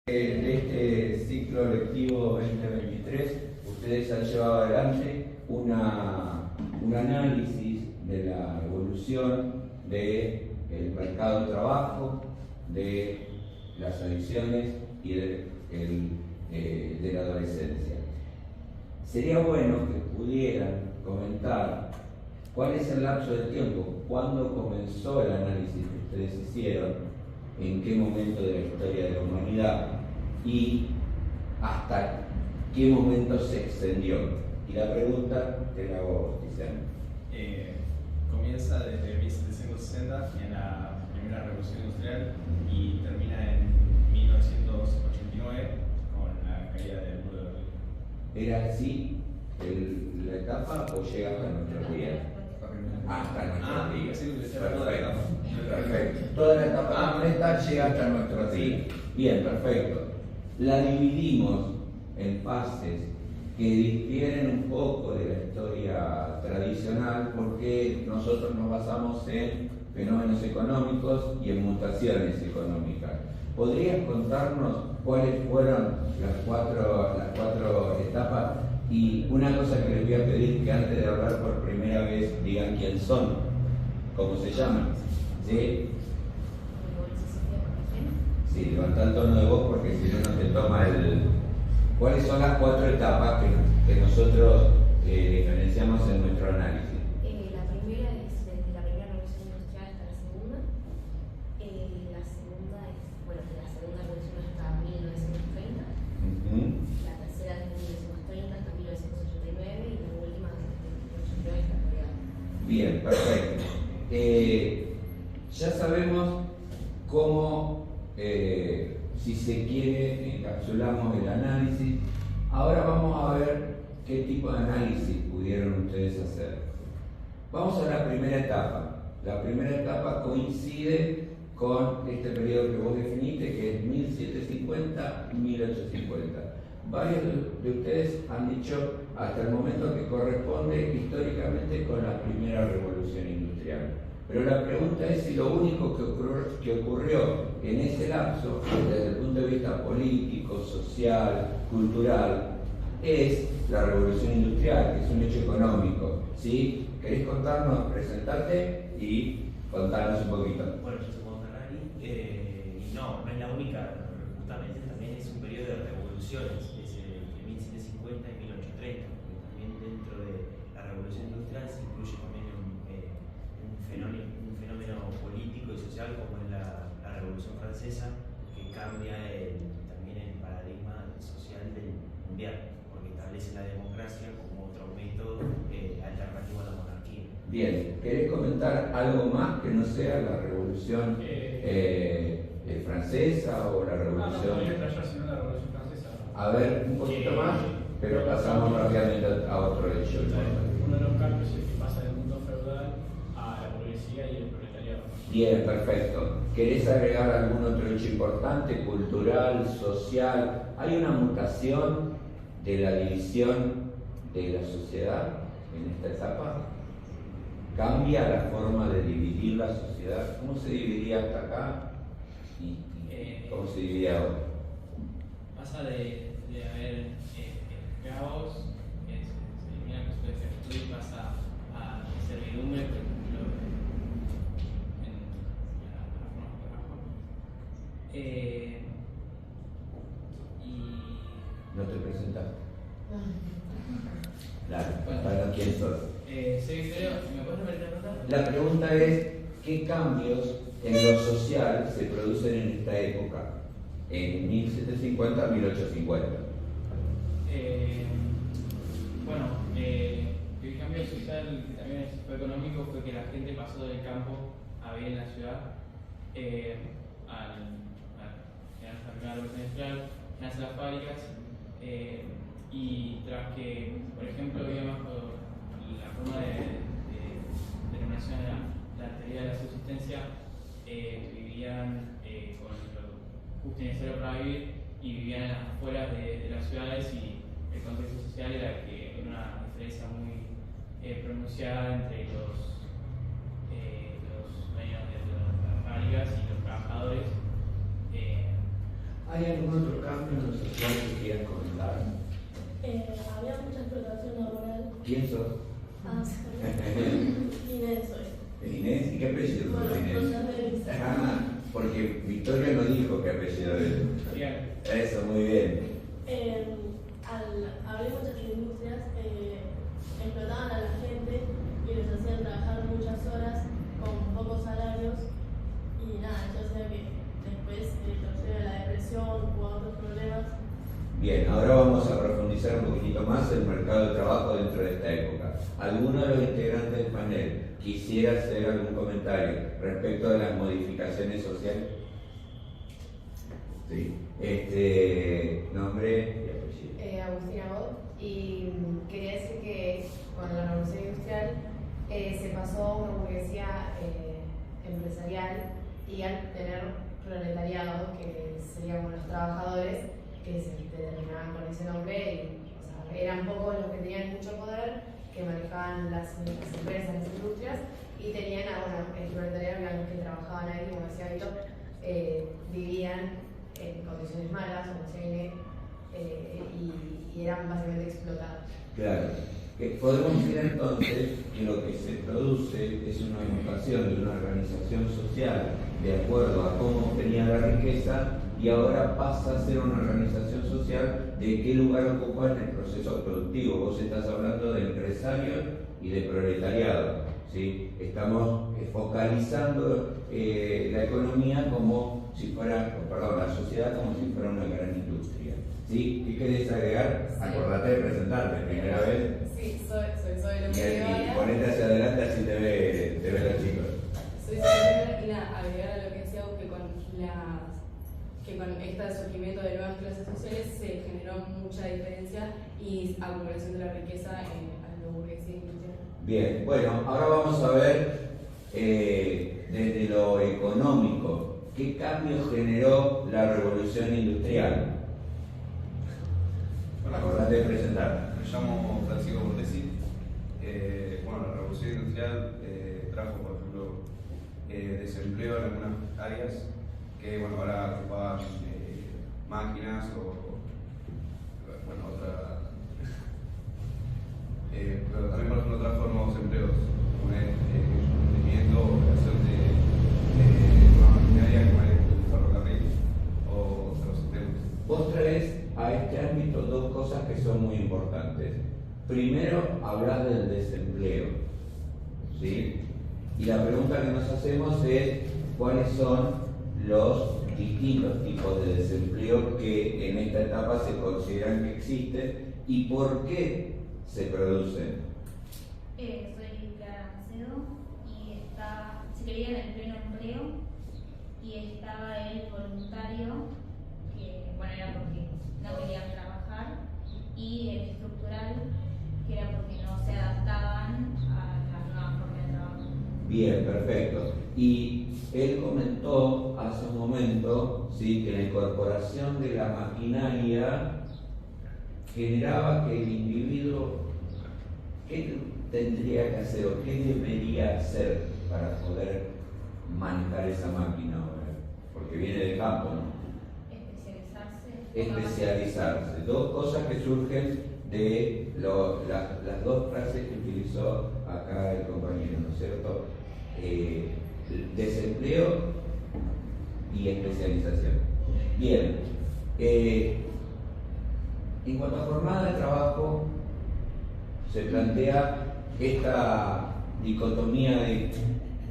De este ciclo lectivo 2023, ustedes han llevado adelante un análisis de la evolución del mercado de trabajo, de las adicciones y de la adolescencia. Sería bueno que pudieran comentar cuál es el lapso de tiempo, cuándo comenzó el análisis que ustedes hicieron, en qué momento de la historia de la humanidad y hasta qué momento se extendió. Y la pregunta te la hago, Tiziano. Comienza desde 1760 en la primera revolución industrial y termina en 1989 con la caída del muro de Berlín. ¿Era así la etapa o llega hasta nuestros días? Hasta nuestros días. Sí, perfecto. Perfecto. Toda la etapa completa llega hasta nuestros días. Bien, perfecto. La dividimos en fases que difieren un poco de la historia tradicional porque nosotros nos basamos en fenómenos económicos y en mutaciones económicas. ¿Podrías contarnos cuáles fueron las cuatro etapas? Y una cosa que les voy a pedir, que antes de hablar por primera vez digan quién son, cómo se llaman. ¿Sí? Sí, levanta el tono de voz porque si no, no te toma el... ¿Cuáles son las cuatro etapas que nosotros diferenciamos en nuestro análisis? La primera es desde la primera revolución industrial hasta la segunda. La segunda es, bueno, de la segunda revolución hasta 1930. La tercera desde 1930 hasta 1989 y la última desde 1989 hasta la actualidad. Bien, perfecto. Ya sabemos cómo, si se quiere, encapsulamos el análisis. Ahora vamos a ver qué tipo de análisis pudieron ustedes hacer. Vamos a la primera etapa. La primera etapa coincide con este periodo que vos definiste, que es 1750-1850. Varios de ustedes han dicho hasta el momento que corresponde históricamente con la primera revolución industrial. Pero la pregunta es si lo único que ocurrió en ese lapso, desde el punto de vista político, social, cultural, es la revolución industrial, que es un hecho económico. ¿Sí? ¿Querés contarnos, presentarte y contarnos un poquito? Bueno, yo soy Juan Ferrari y no es la única, justamente también es un periodo de revoluciones, es de 1750 y 1830, porque también dentro de la revolución industrial se incluye también un fenómeno político y social como es la Revolución Francesa, que cambia también el paradigma social del mundial, porque establece la democracia como otro método alternativo a la monarquía. Bien, ¿querés comentar algo más que no sea la revolución francesa o la revolución? No, la revolución francesa. A ver, un poquito más, pero pasamos rápidamente a otro hecho. Uno de los cambios es que pasa del mundo feudal a la burguesía y el proletariado. Bien, perfecto. ¿Querés agregar algún otro hecho importante, cultural, social? ¿Hay una mutación de la división de la sociedad en esta etapa? ¿Cambia la forma de dividir la sociedad? ¿Cómo se dividía hasta acá y cómo se divide ahora? Pasa de haber esclavos, que se elimina con su esclavitud y pasa a servidumbre, por ejemplo, en la forma de trabajo. ¿No te presentaste? Claro, para quién sos. Soy Victorio, ¿me puedes repetir la pregunta? La pregunta es, ¿qué cambios en lo social se producen en esta época? En 1750 a 1850. Bueno, el cambio social, que también fue económico, fue que la gente pasó del campo a vivir en la ciudad. Al generarse la primera revolución industrial, nacen las fábricas y tras que, por ejemplo, había bajo la forma de denominación de la teoría de la subsistencia, vivían con lo justo y necesario para vivir y vivían en las afueras de las ciudades, y el contexto social era que era una diferencia muy pronunciada entre los dueños de las fábricas y los trabajadores. ¿Hay algún otro cambio en lo social que quieras comentar? Había mucha explotación laboral. ¿Quién sos? Inés soy. Inés, ¿y qué apellido Bueno, sos, Inés? Inés. Porque Victoria no dijo qué apellido es. Bien. Eso, muy bien. Al abrir muchas industrias, explotaban a la gente y les hacían trabajar muchas horas con pocos salarios y nada, eso hacía que después procediera a la depresión o a otros problemas. Bien, ahora vamos a profundizar un poquitito más el mercado de trabajo dentro de esta época. ¿Alguno de los integrantes del panel quisiera hacer algún comentario respecto de las modificaciones sociales? Sí. Nombre y apellido. Agustina Bot, y quería decir que con la revolución industrial se pasó a una burguesía empresarial y al tener proletariado, que serían los trabajadores, que se determinaban con ese nombre, y, o sea, eran pocos los que tenían mucho poder, que manejaban las empresas, las industrias, y tenían el proletariado, eran los que trabajaban ahí, como decía Vito, vivían en condiciones malas, como decía Inés, y eran básicamente explotados. Claro. Podemos decir entonces que lo que se produce es una mutación de una organización social de acuerdo a cómo obtenía la riqueza y ahora pasa a ser una organización social de qué lugar ocupa en el proceso productivo. Vos estás hablando de empresarios y de proletariado, ¿sí? Estamos focalizando la economía como si fuera, la sociedad como si fuera una gran industria. ¿Sí? ¿Qué querés agregar? Sí. Acordate de presentarte, primera vez. Sí, soy Lola Y ponete hacia adelante así te ve los chicos. Soy Sofía, y nada, agregar a lo que decía que con este surgimiento de nuevas clases sociales se generó mucha diferencia y acumulación de la riqueza a la burguesía industrial. Bien, bueno, ahora vamos a ver desde lo económico, ¿qué cambio generó la revolución industrial? Acordate de presentar. Me llamo Francisco Cortesi. La revolución industrial trajo, por ejemplo, desempleo en algunas áreas que ahora ocupaban máquinas otra. Pero también, por ejemplo, trajo nuevos empleos, como el mantenimiento o operación de nueva maquinaria como el ferrocarril o otros temas. Vos traes a este ámbito dos cosas que son muy importantes. Primero, hablar del desempleo, ¿sí? Y la pregunta que nos hacemos es cuáles son los distintos tipos de desempleo que en esta etapa se consideran que existen y por qué se producen. Soy Clara Macedo y se creía en el pleno empleo y estaba el voluntario, que era porque no querían trabajar, y el estructural, que era porque no se adaptaban a las nuevas formas de trabajo. Bien, perfecto. Y él comentó hace un momento, ¿sí?, que la incorporación de la maquinaria generaba que el individuo, ¿qué tendría que hacer o qué debería hacer para poder manejar esa máquina ahora? Porque viene del campo, ¿no? Especializarse. Dos cosas que surgen de las dos frases que utilizó acá el compañero, ¿no es cierto? Desempleo y especialización. Bien, en cuanto a jornada de trabajo, se plantea esta dicotomía de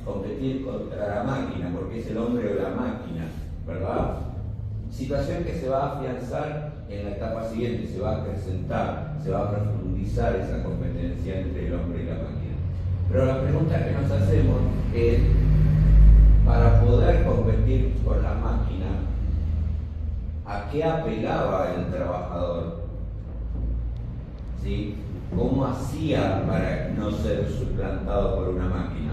competir contra la máquina, porque es el hombre o la máquina, ¿verdad? Situación que se va a afianzar en la etapa siguiente, se va a acrecentar, se va a profundizar esa competencia entre el hombre y la máquina. Pero la pregunta que nos hacemos es, para poder competir con la máquina, ¿a qué apelaba el trabajador? ¿Sí? ¿Cómo hacía para no ser suplantado por una máquina?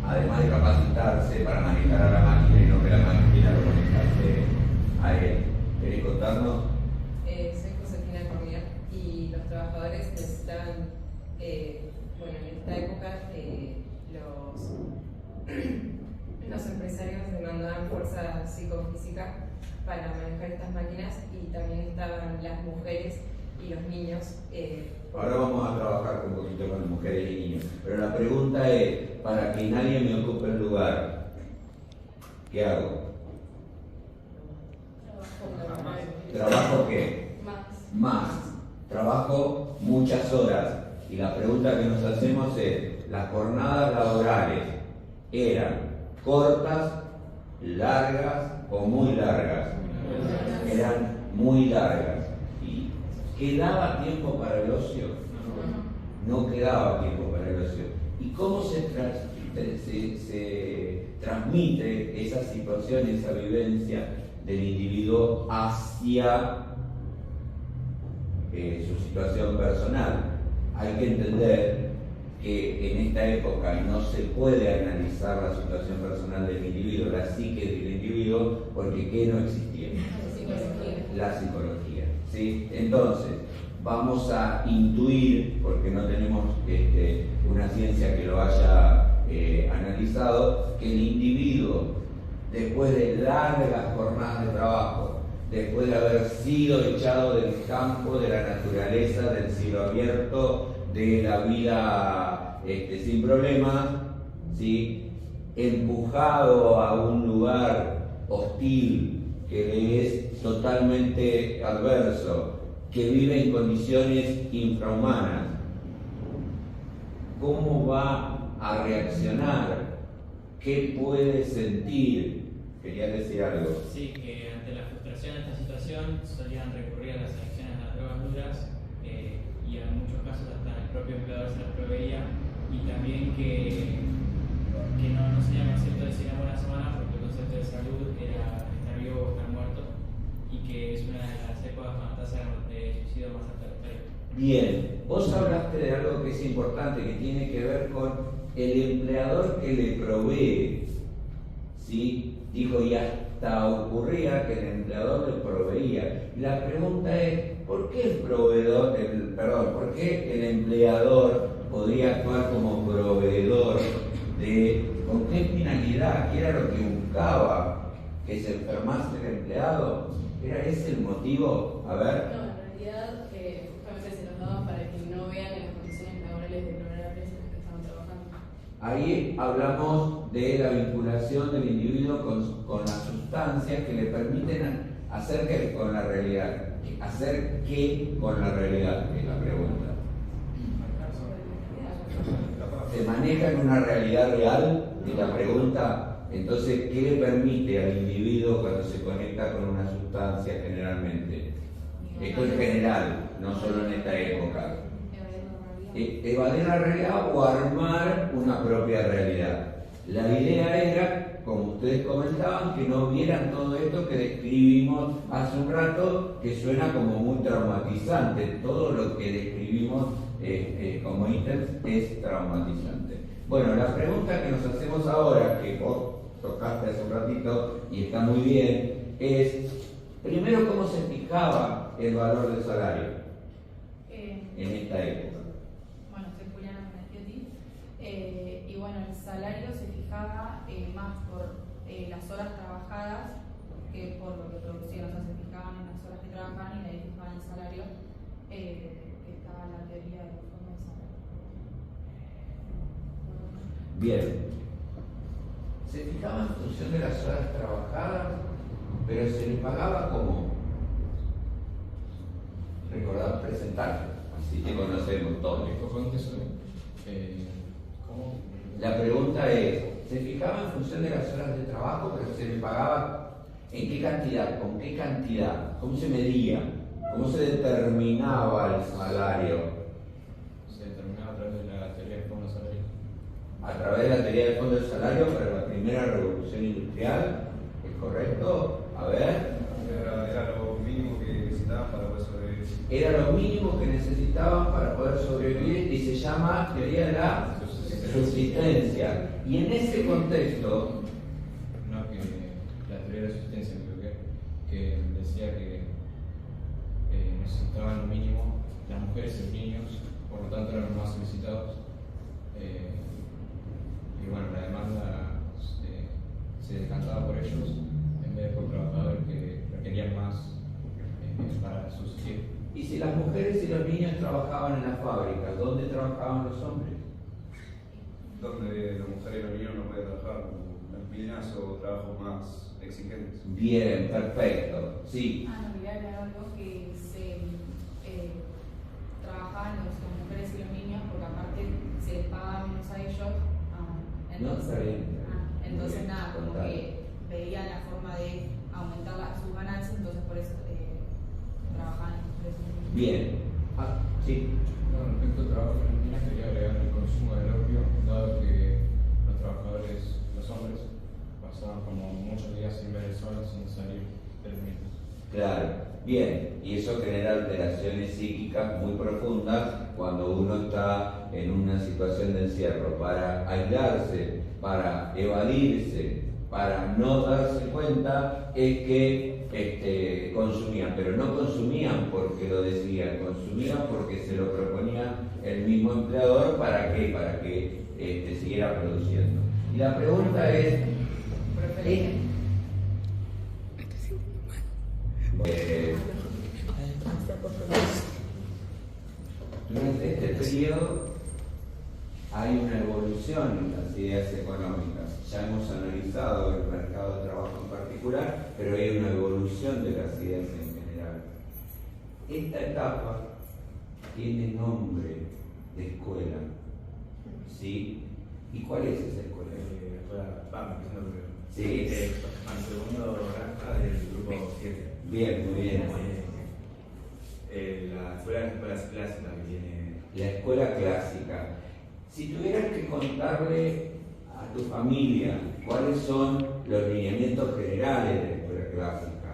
Además de capacitarse para manejar a la máquina y no que la máquina lo manejase a él. ¿Querés contarnos? Soy Josefina Cormier y los trabajadores necesitaban, en esta época los empresarios demandaban fuerza psicofísica para manejar estas máquinas, y también estaban las mujeres y los niños. Ahora vamos a trabajar un poquito con mujeres y niños, pero la pregunta es, para que nadie me ocupe el lugar, ¿qué hago? ¿Trabajo qué? Más. Trabajo muchas horas. Y la pregunta que nos hacemos es, ¿las jornadas laborales eran cortas, largas o muy largas? Eran muy largas. ¿Y quedaba tiempo para el ocio? No quedaba tiempo para el ocio. ¿Y cómo se transmite esa situación, esa vivencia del individuo hacia su situación personal? Hay que entender que en esta época no se puede analizar la situación personal del individuo, la psique del individuo, porque ¿qué no existía? La psicología. ¿Sí? Entonces, vamos a intuir, porque no tenemos una ciencia que lo haya analizado, que el individuo, después de largas jornadas de trabajo, después de haber sido echado del campo, de la naturaleza, del cielo abierto, de la vida sin problemas, ¿sí? Empujado a un lugar hostil que le es totalmente adverso, que vive en condiciones infrahumanas, ¿cómo va a reaccionar? ¿Qué puede sentir? Quería decir algo. Sí, que ante la frustración de esta situación solían recurrir a las adicciones a las drogas duras, y en muchos casos hasta el propio empleador se las proveía, y también que no se llama concepto de cine buena semana, porque el concepto de salud era estar vivo o estar muerto, y que es una de las épocas con la tasa de suicidio más alta de la historia. Bien, vos hablaste de algo que es importante, que tiene que ver con el empleador que le provee, ¿sí? Dijo, y hasta ocurría que el empleador le proveía. Y la pregunta es, ¿por qué por qué el empleador podría actuar como proveedor con qué finalidad? ¿Qué era lo que buscaba? ¿Que se enfermase el empleado? ¿Era ese el motivo? A ver. No, en realidad justamente se los daban para que no vean en las condiciones laborales deplorables en las que estaban trabajando. Ahí hablamos de la vinculación del individuo con las sustancias que le permiten hacer que con la realidad. ¿Hacer qué con la realidad? Es la pregunta. ¿Se maneja en una realidad real? Es la pregunta. Entonces, ¿qué le permite al individuo cuando se conecta con una sustancia generalmente? Esto es general, no solo en esta época. Evadir la realidad o armar una propia realidad. La idea era, como ustedes comentaban, que no vieran todo esto que describimos hace un rato, que suena como muy traumatizante. Todo lo que describimos como ítems es traumatizante. Bueno, la pregunta que nos hacemos ahora, que vos tocaste hace un ratito y está muy bien, es, primero, ¿cómo se fijaba el valor del salario en esta época? Bueno, soy Juliana Meneghetti, y bueno, el salario se fijaba más por las horas trabajadas que por lo que producían. O sea, se fijaban en las horas que trabajaban y de ahí fijaban el salario, que estaba en la teoría de la forma de salario. Bien. Se fijaba en función de las horas trabajadas, pero se le pagaba como. Recordad, presentarte, así te conocemos todos. ¿Cómo? La pregunta es, ¿se fijaba en función de las horas de trabajo, pero se le pagaba en qué cantidad, con qué cantidad? ¿Cómo se medía? ¿Cómo se determinaba el salario? Se determinaba a través de la teoría del fondo salario. A través de la teoría del fondo del salario para la primera revolución industrial, ¿es correcto? A ver. Era lo mínimo que necesitaban para poder sobrevivir. Era lo mínimo que necesitaban para poder sobrevivir y se llama teoría de la subsistencia. Y en ese contexto. No, que la teoría de la subsistencia, creo que decía que necesitaban lo mínimo las mujeres y los niños, por lo tanto eran los más solicitados. Y bueno, la demanda se decantaba por ellos en vez de por trabajadores que las mujeres y los niños trabajaban en las fábricas, ¿dónde trabajaban los hombres? Donde la mujer y los niños no pueden trabajar, como las minas o trabajos más exigentes. Bien, perfecto. Sí. No, quería aclarar algo que se trabajaban las mujeres y los niños porque aparte se les pagaba menos a ellos. Entonces nada, como que veían la forma de aumentar sus ganancias, entonces por eso trabajaban las mujeres y los niños. Bien. Sí. Respecto al trabajo de las niñas, quería agregar el consumo del opio, dado que los trabajadores, los hombres, pasaban como muchos días sin ver el sol, sin salir de los mismos. Claro, bien, y eso genera alteraciones psíquicas muy profundas cuando uno está en una situación de encierro. Para aislarse, para evadirse, para no darse cuenta, es que consumían, pero no consumían porque lo decían, consumían porque se lo proponía el mismo empleador. ¿Para qué? Para que siguiera produciendo. Y la pregunta es, durante este periodo hay una evolución en las ideas económicas. Ya hemos analizado el mercado de trabajo en particular, pero hay una evolución de las ideas en general. Esta etapa tiene nombre de escuela, ¿sí? ¿Y cuál es esa escuela? Sí. Segundo granja del grupo 7. Bien, muy bien. La escuela clásica que tiene. La escuela clásica. Si tuvieras que contarle a tu familia cuáles son los lineamientos generales de la escuela clásica,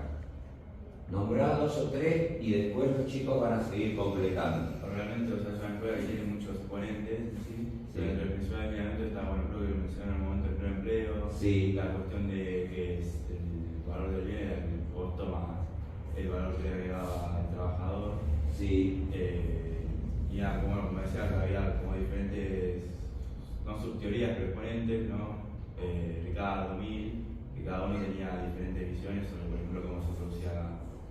nombrá 2 o 3 y después los chicos van a seguir completando. Realmente, es una escuela que tiene muchos exponentes, ¿sí? Entre los principales lineamientos está, bueno, creo que lo mencioné en el momento del primer empleo, sí. La cuestión de que es el valor del bien era el costo más el valor que le agregaba al trabajador. Sí. Y ya, como decía, había como diferentes, no subteorías, pero exponentes, ¿no? Ricardo, Mill, que cada uno tenía diferentes visiones sobre, por ejemplo, cómo se producía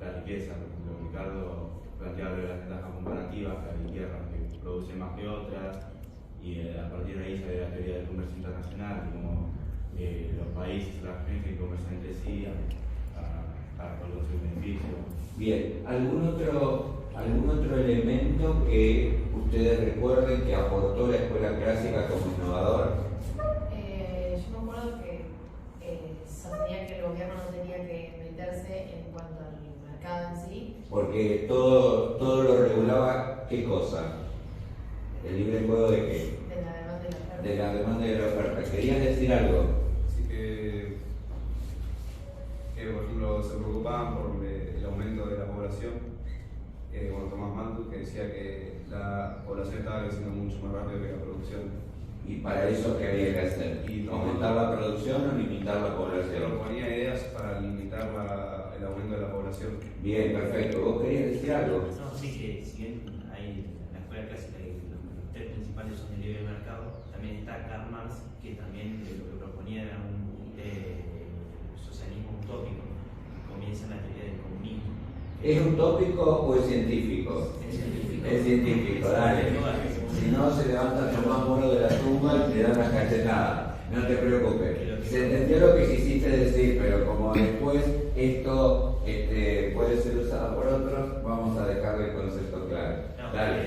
la riqueza. Por ejemplo, Ricardo planteaba las ventajas comparativas, que hay tierras que producen más que otras, y a partir de ahí se ve la teoría del comercio internacional, y cómo los países, las regiones que comercian entre sí para producir beneficio. Bien, ¿algún otro elemento que ustedes recuerden que aportó la escuela clásica como innovador? Yo me acuerdo que sostenía que el gobierno no tenía que meterse en cuanto al mercado en sí. Porque todo lo regulaba, ¿qué cosa? ¿El libre juego de qué? De la demanda y la oferta. De la demanda y la oferta. ¿Querías decir algo? Así que por ejemplo, se preocupaban por el aumento de la población. Bueno, Tomás Mantus, que decía que la población estaba creciendo mucho más rápido que la producción. ¿Y para eso qué había que hacer? ¿Aumentar la producción o limitar la población? Proponía ideas para limitar el aumento de la población. Bien, perfecto. ¿Vos querías decir algo? No, sí, que si bien hay la escuela clásica y los 3 principales son el libre mercado, también está Karl Marx, que también lo que proponía era un socialismo utópico, que comienza en la teoría del comunismo. ¿Es utópico o es científico? Es científico, dale. Si no, se levanta Tomás Moro de la tumba y te dan una cachetada. No te preocupes. Se entendió lo que quisiste decir, pero como después esto puede ser usado por otros, vamos a dejarle el concepto claro. No, dale.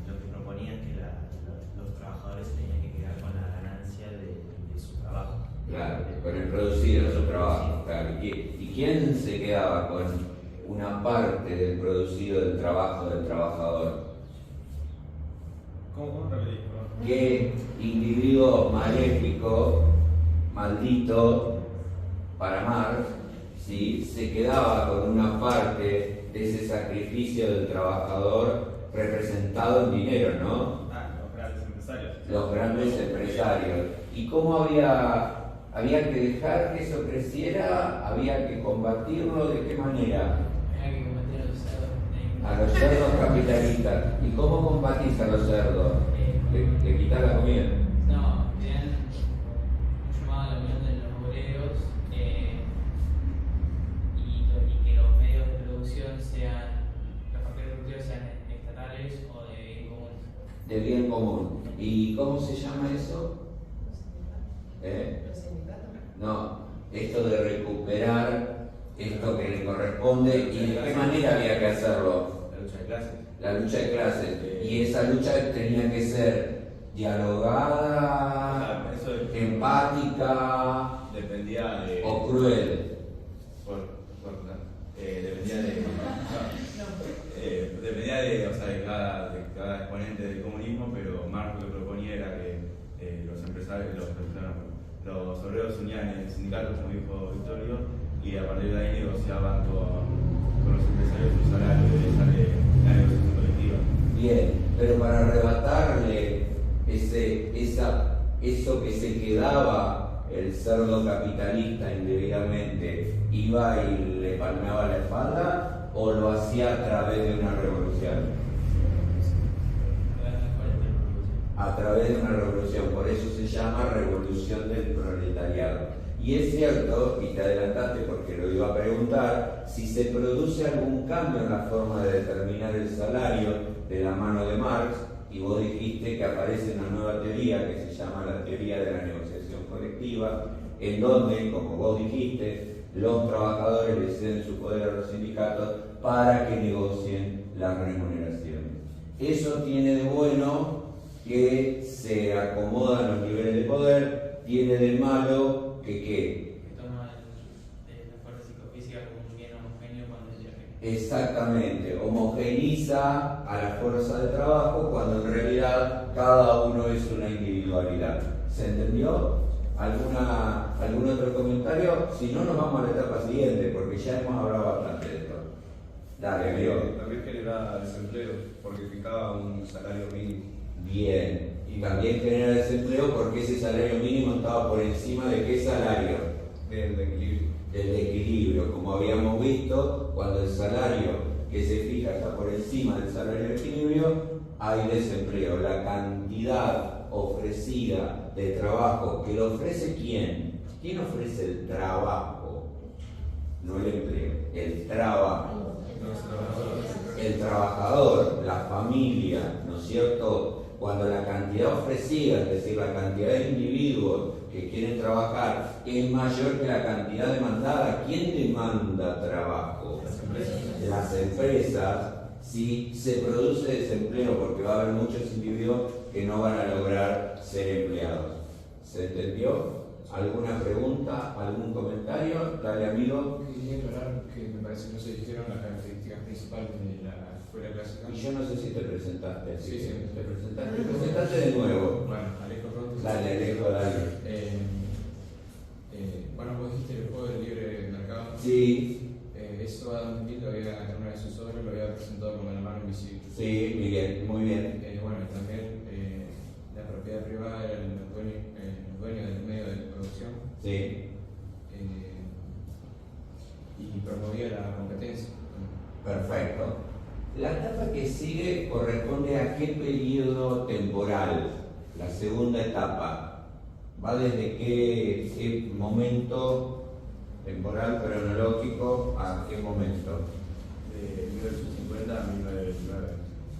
Lo que proponía es que los trabajadores tenían que quedar con la ganancia de su trabajo. Claro, con el producido de su trabajo. Claro. ¿Y quién se quedaba con una parte del producido del trabajo del trabajador? ¿Cómo repetir? ¿Qué individuo maléfico, maldito para Marx, ¿sí? se quedaba con una parte de ese sacrificio del trabajador representado en dinero, ¿no? Los grandes empresarios. Los grandes empresarios. ¿Y cómo había que dejar que eso creciera? ¿Había que combatirlo? ¿De qué manera? Había que combatir a los cerdos. A los cerdos capitalistas. ¿Y cómo combatís a los cerdos? ¿Le quitas la comida? No, tenían mucho más la unión de los obreros y que los medios de producción sean, los factores productivos de bien común. ¿Y cómo se llama eso? No, esto de recuperar esto que le corresponde y de qué manera había que hacerlo. La lucha de clases. La lucha de clases. Y esa lucha tenía que ser dialogada, empática, dependía de, o cruel. Dependía de, o sea, de cada exponente del comunismo, pero Marx lo que proponía era que los empresarios, los obreros se unían en sindicatos, como dijo Victorio, y a partir de ahí negociaban con los empresarios su salario de la negociación colectiva. Bien, pero para arrebatarle eso que se quedaba el cerdo capitalista indebidamente, ¿iba y le palmeaba la espalda o lo hacía a través de una revolución? A través de una revolución, por eso se llama revolución del proletariado. Y es cierto, y te adelantaste porque lo iba a preguntar, si se produce algún cambio en la forma de determinar el salario de la mano de Marx, y vos dijiste que aparece una nueva teoría que se llama la teoría de la negociación colectiva, en donde, como vos dijiste, los trabajadores le ceden su poder a los sindicatos para que negocien las remuneraciones. Eso tiene de bueno que se acomodan los niveles de poder, tiene de malo que ¿qué? Que toma la fuerza psicofísica como un bien homogéneo cuando llega. Exactamente, homogeneiza a la fuerza de trabajo cuando en realidad cada uno es una individualidad. ¿Se entendió? ¿Algún otro comentario? Si no, nos vamos a la etapa siguiente porque ya hemos hablado bastante de esto. Dale, amigo. También genera desempleo porque fijaba un salario mínimo. Bien, y también genera desempleo porque ese salario mínimo estaba por encima de qué salario? Del equilibrio. Del equilibrio, como habíamos visto, cuando el salario que se fija está por encima del salario de equilibrio, hay desempleo. La cantidad ofrecida de trabajo, que lo ofrece ¿quién? ¿Quién ofrece el trabajo? No el empleo, el trabajo. El trabajador, la familia, ¿no es cierto? Cuando la cantidad ofrecida, es decir, la cantidad de individuos que quieren trabajar es mayor que la cantidad demandada, ¿quién demanda trabajo? Las empresas. Si se produce desempleo porque va a haber muchos individuos que no van a lograr ser empleados. ¿Se entendió? ¿Alguna pregunta? ¿Algún comentario? Dale, amigo. Quería aclarar que me parece que no se dijeron las características principales de la escuela clásica. Y yo no sé si te presentaste. Sí, sí. ¿Te presentaste? Presentate de nuevo. Bueno, Alejo pronto. Dale, Alejo, dale. Bueno, vos dijiste el juego del libre mercado. Sí. Eso Adam Smith lo había, en una de sus obras lo había presentado como la mano invisible. Sí, Miguel, muy bien. Bueno, también la propiedad privada era los dueños del medio de producción. Sí. Y promovía la competencia. Perfecto. La etapa que sigue corresponde a qué periodo temporal, la segunda etapa. ¿Va desde qué momento temporal, cronológico, a qué momento? De 1850 a 1929.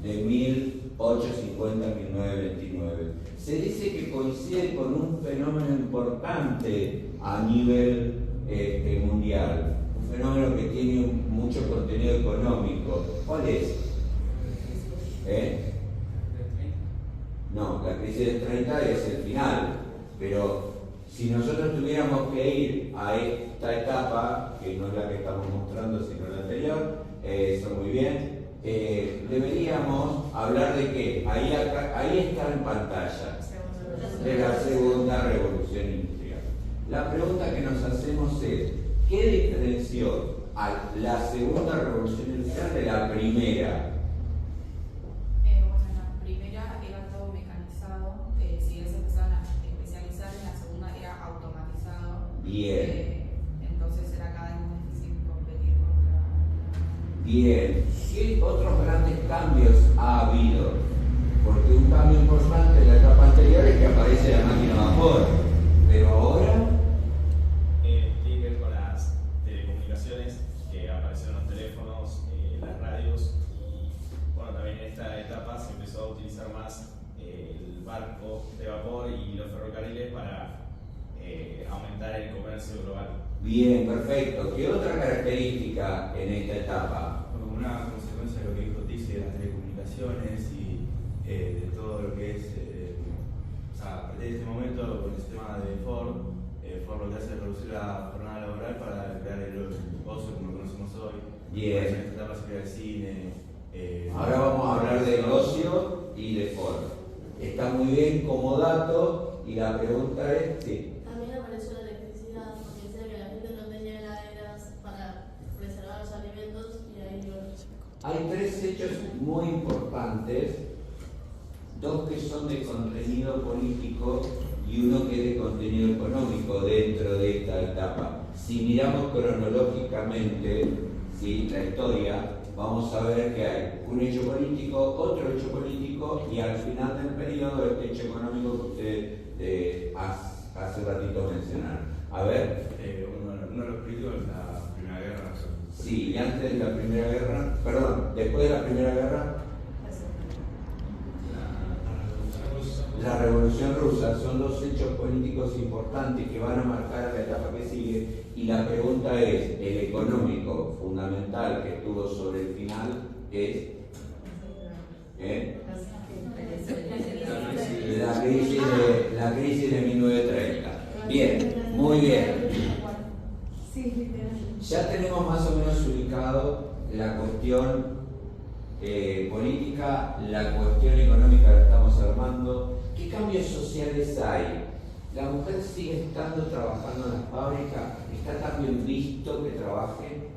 De 1850 a 1929. Se dice que coincide con un fenómeno importante a nivel mundial, un fenómeno que tiene mucho contenido económico. ¿Cuál es? No, la crisis del 30 es el final, pero si nosotros tuviéramos que ir a esta etapa, que no es la que estamos mostrando, sino la anterior, eso muy bien, deberíamos hablar de qué. Ahí está en pantalla, de la segunda revolución industrial. La pregunta que nos hacemos es, ¿qué diferenció a la segunda revolución industrial de la primera? Bueno, en la primera era todo mecanizado, si bien se empezaron a especializar, en la segunda era automatizado. Bien. Entonces era cada vez más difícil competir contra. Bien. ¿Qué otros grandes cambios ha habido? Porque un cambio importante en la etapa anterior es que aparece la máquina a vapor, pero ahora tiene que ver con las telecomunicaciones, que aparecieron los teléfonos, las radios, y bueno, también en esta etapa se empezó a utilizar más comercio global. Bien, perfecto. ¿Qué otra característica en esta etapa? Como una consecuencia de lo que dijo Tizi, de las telecomunicaciones y de todo lo que es, o sea, a partir de este momento, con el sistema de Ford lo que hace es reducir la jornada laboral para crear el ocio como lo conocemos hoy. Bien. En esta etapa se crea el cine. Ahora vamos a hablar del ocio y de Ford. Está muy bien como dato y la pregunta es, sí. También apareció la electricidad, porque decía que la gente no tenía heladeras para preservar los alimentos y ahí Hay tres hechos muy importantes, dos que son de contenido político y uno que es de contenido económico dentro de esta etapa. Si miramos cronológicamente, ¿sí?, la historia, vamos a ver que hay un hecho político, otro hecho político y al final del periodo este hecho económico que ustedes hace ratito mencionaron. A ver. Uno de los políticos es la Primera Guerra. Sí, y antes de la Primera Guerra, perdón, después de la Primera Guerra, la Revolución Rusa. Son dos hechos políticos importantes que van a marcar la etapa que sigue. Y la pregunta es, el económico fundamental que estuvo sobre el final es la crisis de 1930. Bien, muy bien. Ya tenemos más o menos ubicado la cuestión política, la cuestión económica la estamos armando. ¿Qué cambios sociales hay? ¿La mujer sigue estando trabajando en la fábrica? ¿Está tan bien visto que trabaje?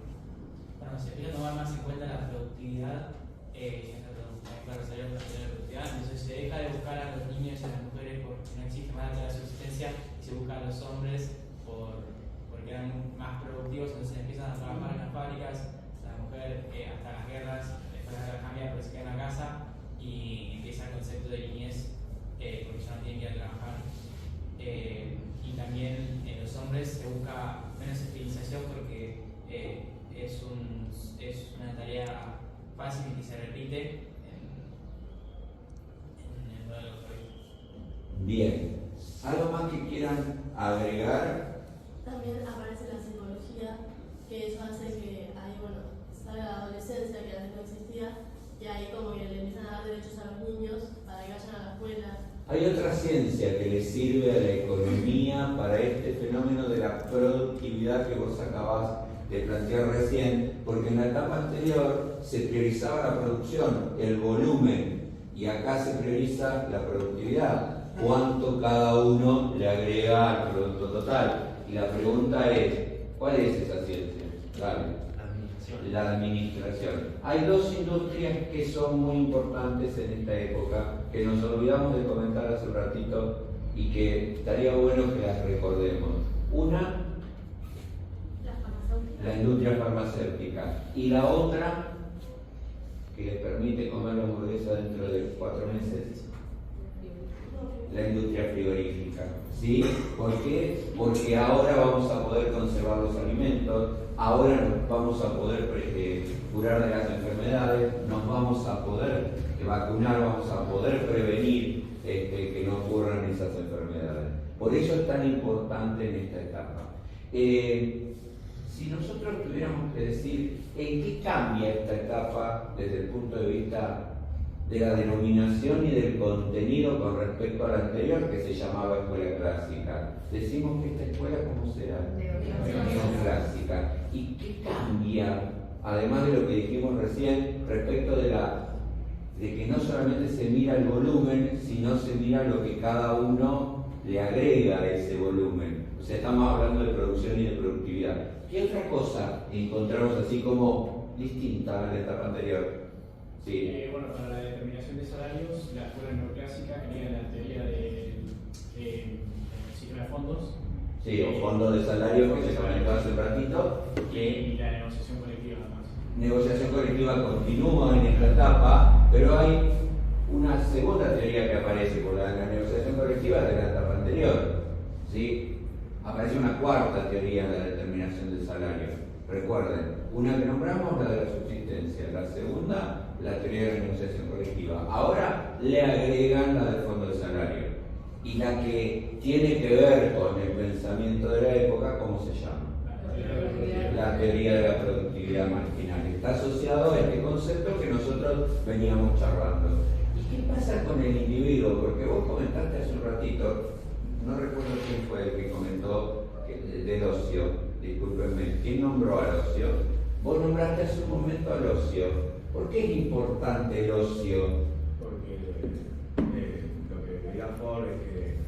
Bueno, se empieza a tomar más en cuenta la productividad, claro, salió la productividad, entonces se deja de buscar a los niños y a las mujeres porque no existe más de la subsistencia y se busca a los hombres porque eran más productivos, entonces empiezan a trabajar en las fábricas, la mujer hasta las guerras, después de la guerra cambia, pero se queda en la casa y empieza el concepto de niñez porque ya no tienen que ir a trabajar. Y también en los hombres se busca menos estilización porque es una tarea fácil y que se repite en el modelo político. Bien. ¿Algo más que quieran agregar? También aparece la psicología, que eso hace que ahí, bueno, salga la adolescencia, que antes no existía, y ahí como que le empiezan a dar derechos a los niños para que vayan a la escuela. Hay otra ciencia que le sirve a la economía para este fenómeno de la productividad que vos acabás de plantear recién, porque en la etapa anterior se priorizaba la producción, el volumen, y acá se prioriza la productividad, cuánto cada uno le agrega al producto total. Y la pregunta es, ¿cuál es esa ciencia? Dale. La administración. Hay dos industrias que son muy importantes en esta época, que nos olvidamos de comentar hace un ratito y que estaría bueno que las recordemos. Una, la industria farmacéutica, y la otra, que les permite comer la hamburguesa dentro de 4 meses, la industria frigorífica. ¿Sí? ¿Por qué? Porque ahora vamos a poder conservar los alimentos, ahora nos vamos a poder curar de las enfermedades, nos vamos a poder vacunar, vamos a poder prevenir que no ocurran esas enfermedades. Por eso es tan importante en esta etapa. Si nosotros tuviéramos que decir en qué cambia esta etapa desde el punto de vista de la denominación y del contenido con respecto a la anterior, que se llamaba escuela clásica, decimos que esta escuela, ¿cómo será? Neoclásica. ¿Y qué cambia, además de lo que dijimos recién, respecto de que no solamente se mira el volumen, sino se mira lo que cada uno le agrega a ese volumen? O sea, estamos hablando de producción y de productividad. ¿Qué otra cosa encontramos así como distinta a la etapa anterior? Sí. Bueno, para la determinación de salarios, la escuela neoclásica crea la teoría del sistema de fondos. Sí, o fondos de salario que se comentó hace un ratito. Y la negociación colectiva además. Negociación colectiva continúa en esta etapa, pero hay una segunda teoría que aparece por la negociación colectiva de la etapa anterior. ¿Sí? Aparece una cuarta teoría de la determinación del salario. Recuerden, una que nombramos, la de la subsistencia, la segunda, la teoría de la negociación colectiva. Ahora le agregan la del fondo de salario. Y la que tiene que ver con el pensamiento de la época, ¿cómo se llama? La teoría de la productividad marginal. Está asociado a este concepto que nosotros veníamos charlando. ¿Y qué pasa con el individuo? Porque vos comentaste hace un ratito, no recuerdo quién fue el que comentó del ocio, discúlpenme, ¿quién nombró al ocio? Vos nombraste hace un momento al ocio. ¿Por qué es importante el ocio? Porque lo que quería Ford es que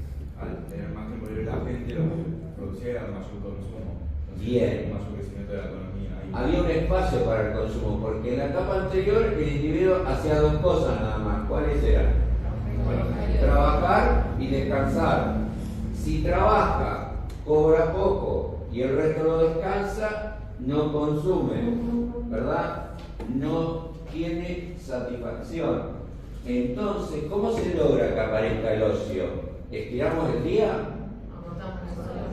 al tener más tiempo libre la gente, lo que producía era mayor consumo. Entonces, Bien. Mayor crecimiento de la economía. Había un espacio para el consumo, porque en la etapa anterior el individuo hacía dos cosas nada más. ¿Cuáles eran? Trabajar y descansar. Si trabaja, cobra poco y el resto lo descansa, no consume, ¿verdad? No tiene satisfacción. Entonces, ¿cómo se logra que aparezca el ocio? ¿Estiramos el día?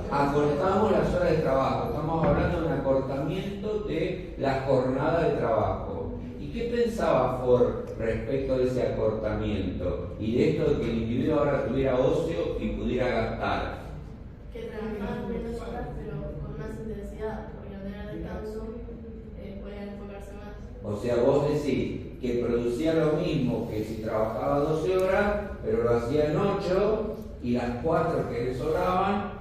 Acortamos las horas de trabajo. Estamos hablando de un acortamiento de la jornada de trabajo. ¿Y qué pensaba Ford respecto de ese acortamiento? Y de esto de que el individuo ahora tuviera ocio y pudiera gastar. Que trabajaban menos horas, pero con más intensidad, porque al tener descanso podían enfocarse más. O sea, vos decís que producía lo mismo que si trabajaba 12 horas, pero lo hacía en 8 y las 4 que le sobraban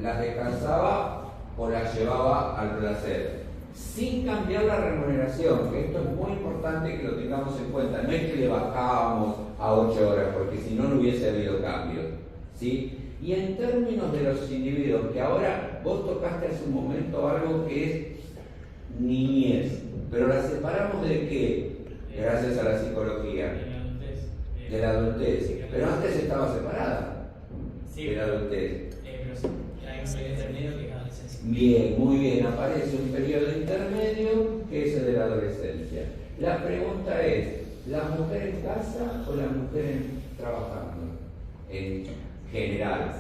las descansaba o las llevaba al placer, sin cambiar la remuneración, que esto es muy importante que lo tengamos en cuenta. No es que le bajábamos a 8 horas, porque si no, no hubiese habido cambios, ¿sí? Y en términos de los individuos, que ahora vos tocaste hace un momento algo que es niñez, pero la separamos ¿de qué? Gracias a la psicología. De la adultez. Pero antes estaba separada de la adultez. Hay un periodo intermedio que es la adolescencia. Bien, muy bien. Aparece un periodo intermedio que es el de la adolescencia. La pregunta es, ¿la mujer en casa o la mujer trabajando? En general.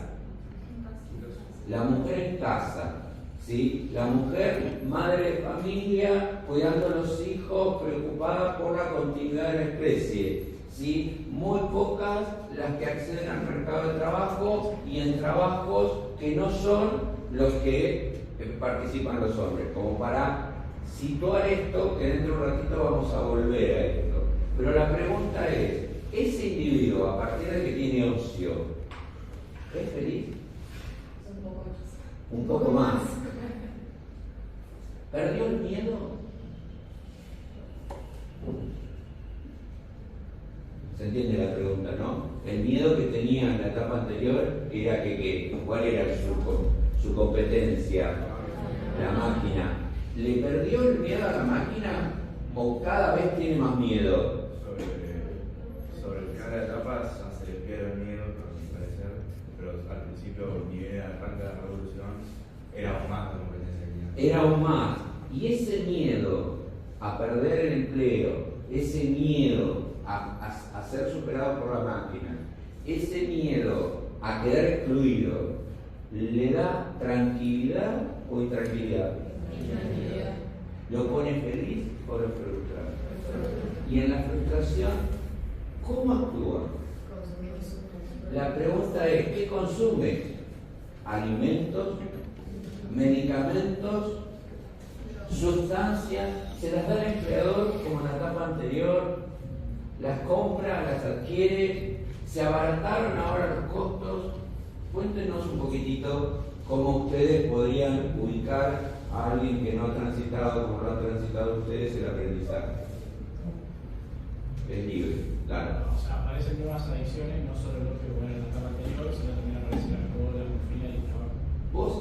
La mujer en casa. ¿Sí? La mujer, madre de familia, cuidando a los hijos, preocupada por la continuidad de la especie. ¿Sí? Muy pocas las que acceden al mercado de trabajo y en trabajos que no son los que participan los hombres, como para situar esto, que dentro de un ratito vamos a volver a esto. Pero la pregunta es, ¿ese individuo, a partir de que tiene ocio, es feliz? Un poco más. ¿Perdió el miedo? ¿Se entiende la pregunta, no? El miedo que tenía en la etapa anterior era ¿cuál era su competencia? La máquina. ¿Le perdió el miedo a la máquina o cada vez tiene más miedo? Sobre el final de la etapa ya se le pierde el miedo, a mi parecer, pero al principio, el nivel de arranque de la revolución era aún más la competencia que tenía. Era aún más. Y ese miedo a perder el empleo, ese miedo a ser superado por la máquina, ese miedo a quedar excluido, ¿le da tranquilidad o intranquilidad? Tranquilidad. ¿Lo pone feliz o lo frustra? Y en la frustración, ¿cómo actúa? La pregunta es, ¿qué consume? ¿Alimentos? ¿Medicamentos? ¿Sustancias? ¿Se las da el empleador como en la etapa anterior? ¿Las compra? ¿Las adquiere? ¿Se abarataron ahora los costos? Cuéntenos un poquitito cómo ustedes podrían ubicar a alguien que no ha transitado, como lo han transitado ustedes, el aprendizaje. Es libre, claro. O sea, aparecen nuevas adicciones, no solo lo que ponen en la etapa anterior, sino también aparece el alcohol, la morfina y el tabaco. Vos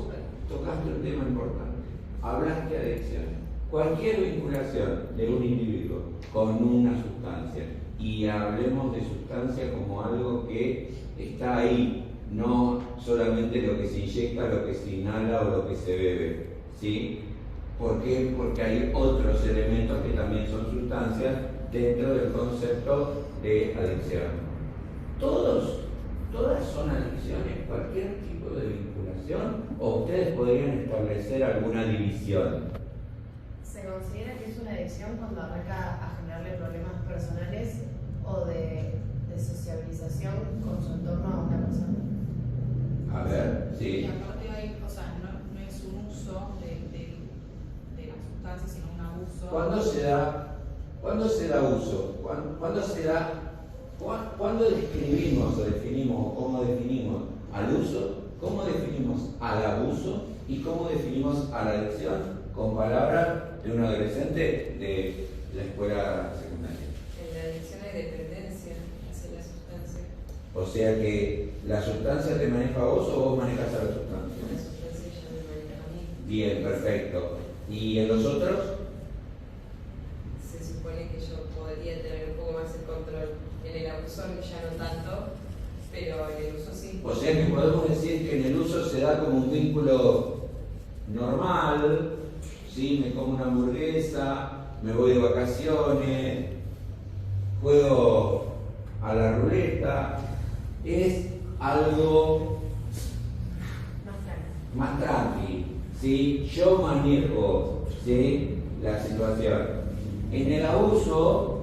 tocaste un tema importante. Hablaste de adicciones. Cualquier vinculación de un individuo con una sustancia, y hablemos de sustancia como algo que está ahí, no solamente lo que se inyecta, lo que se inhala o lo que se bebe, ¿sí? ¿Por qué? Porque hay otros elementos que también son sustancias dentro del concepto de adicción. Todas son adicciones, cualquier tipo de vinculación, o ustedes podrían establecer alguna división. ¿Se considera que es una adicción cuando arranca a generarle problemas personales o de sociabilización con su entorno a una persona? A ver, sí. Y aparte hay, o sea, no es un uso de la sustancia, sino un abuso. ¿Cuándo se da uso? ¿Cuándo describimos o definimos o cómo definimos al uso? ¿Cómo definimos al abuso? ¿Y cómo definimos a la adicción? Con palabras de un adolescente de la escuela secundaria. En la adicción hay dependencia hacia la sustancia. O sea que la sustancia te maneja a vos o vos manejas a la sustancia. La sustancia ya me maneja a mí. Bien, perfecto. ¿Y en los otros? Se supone que yo podría tener un poco más el control. En el abuso ya no tanto, pero en el uso sí. O sea que podemos decir que en el uso se da como un vínculo normal, ¿sí? Me como una hamburguesa, me voy de vacaciones, juego a la ruleta, es algo más tranqui, ¿sí? Yo manejo, ¿sí?, la situación. En el abuso,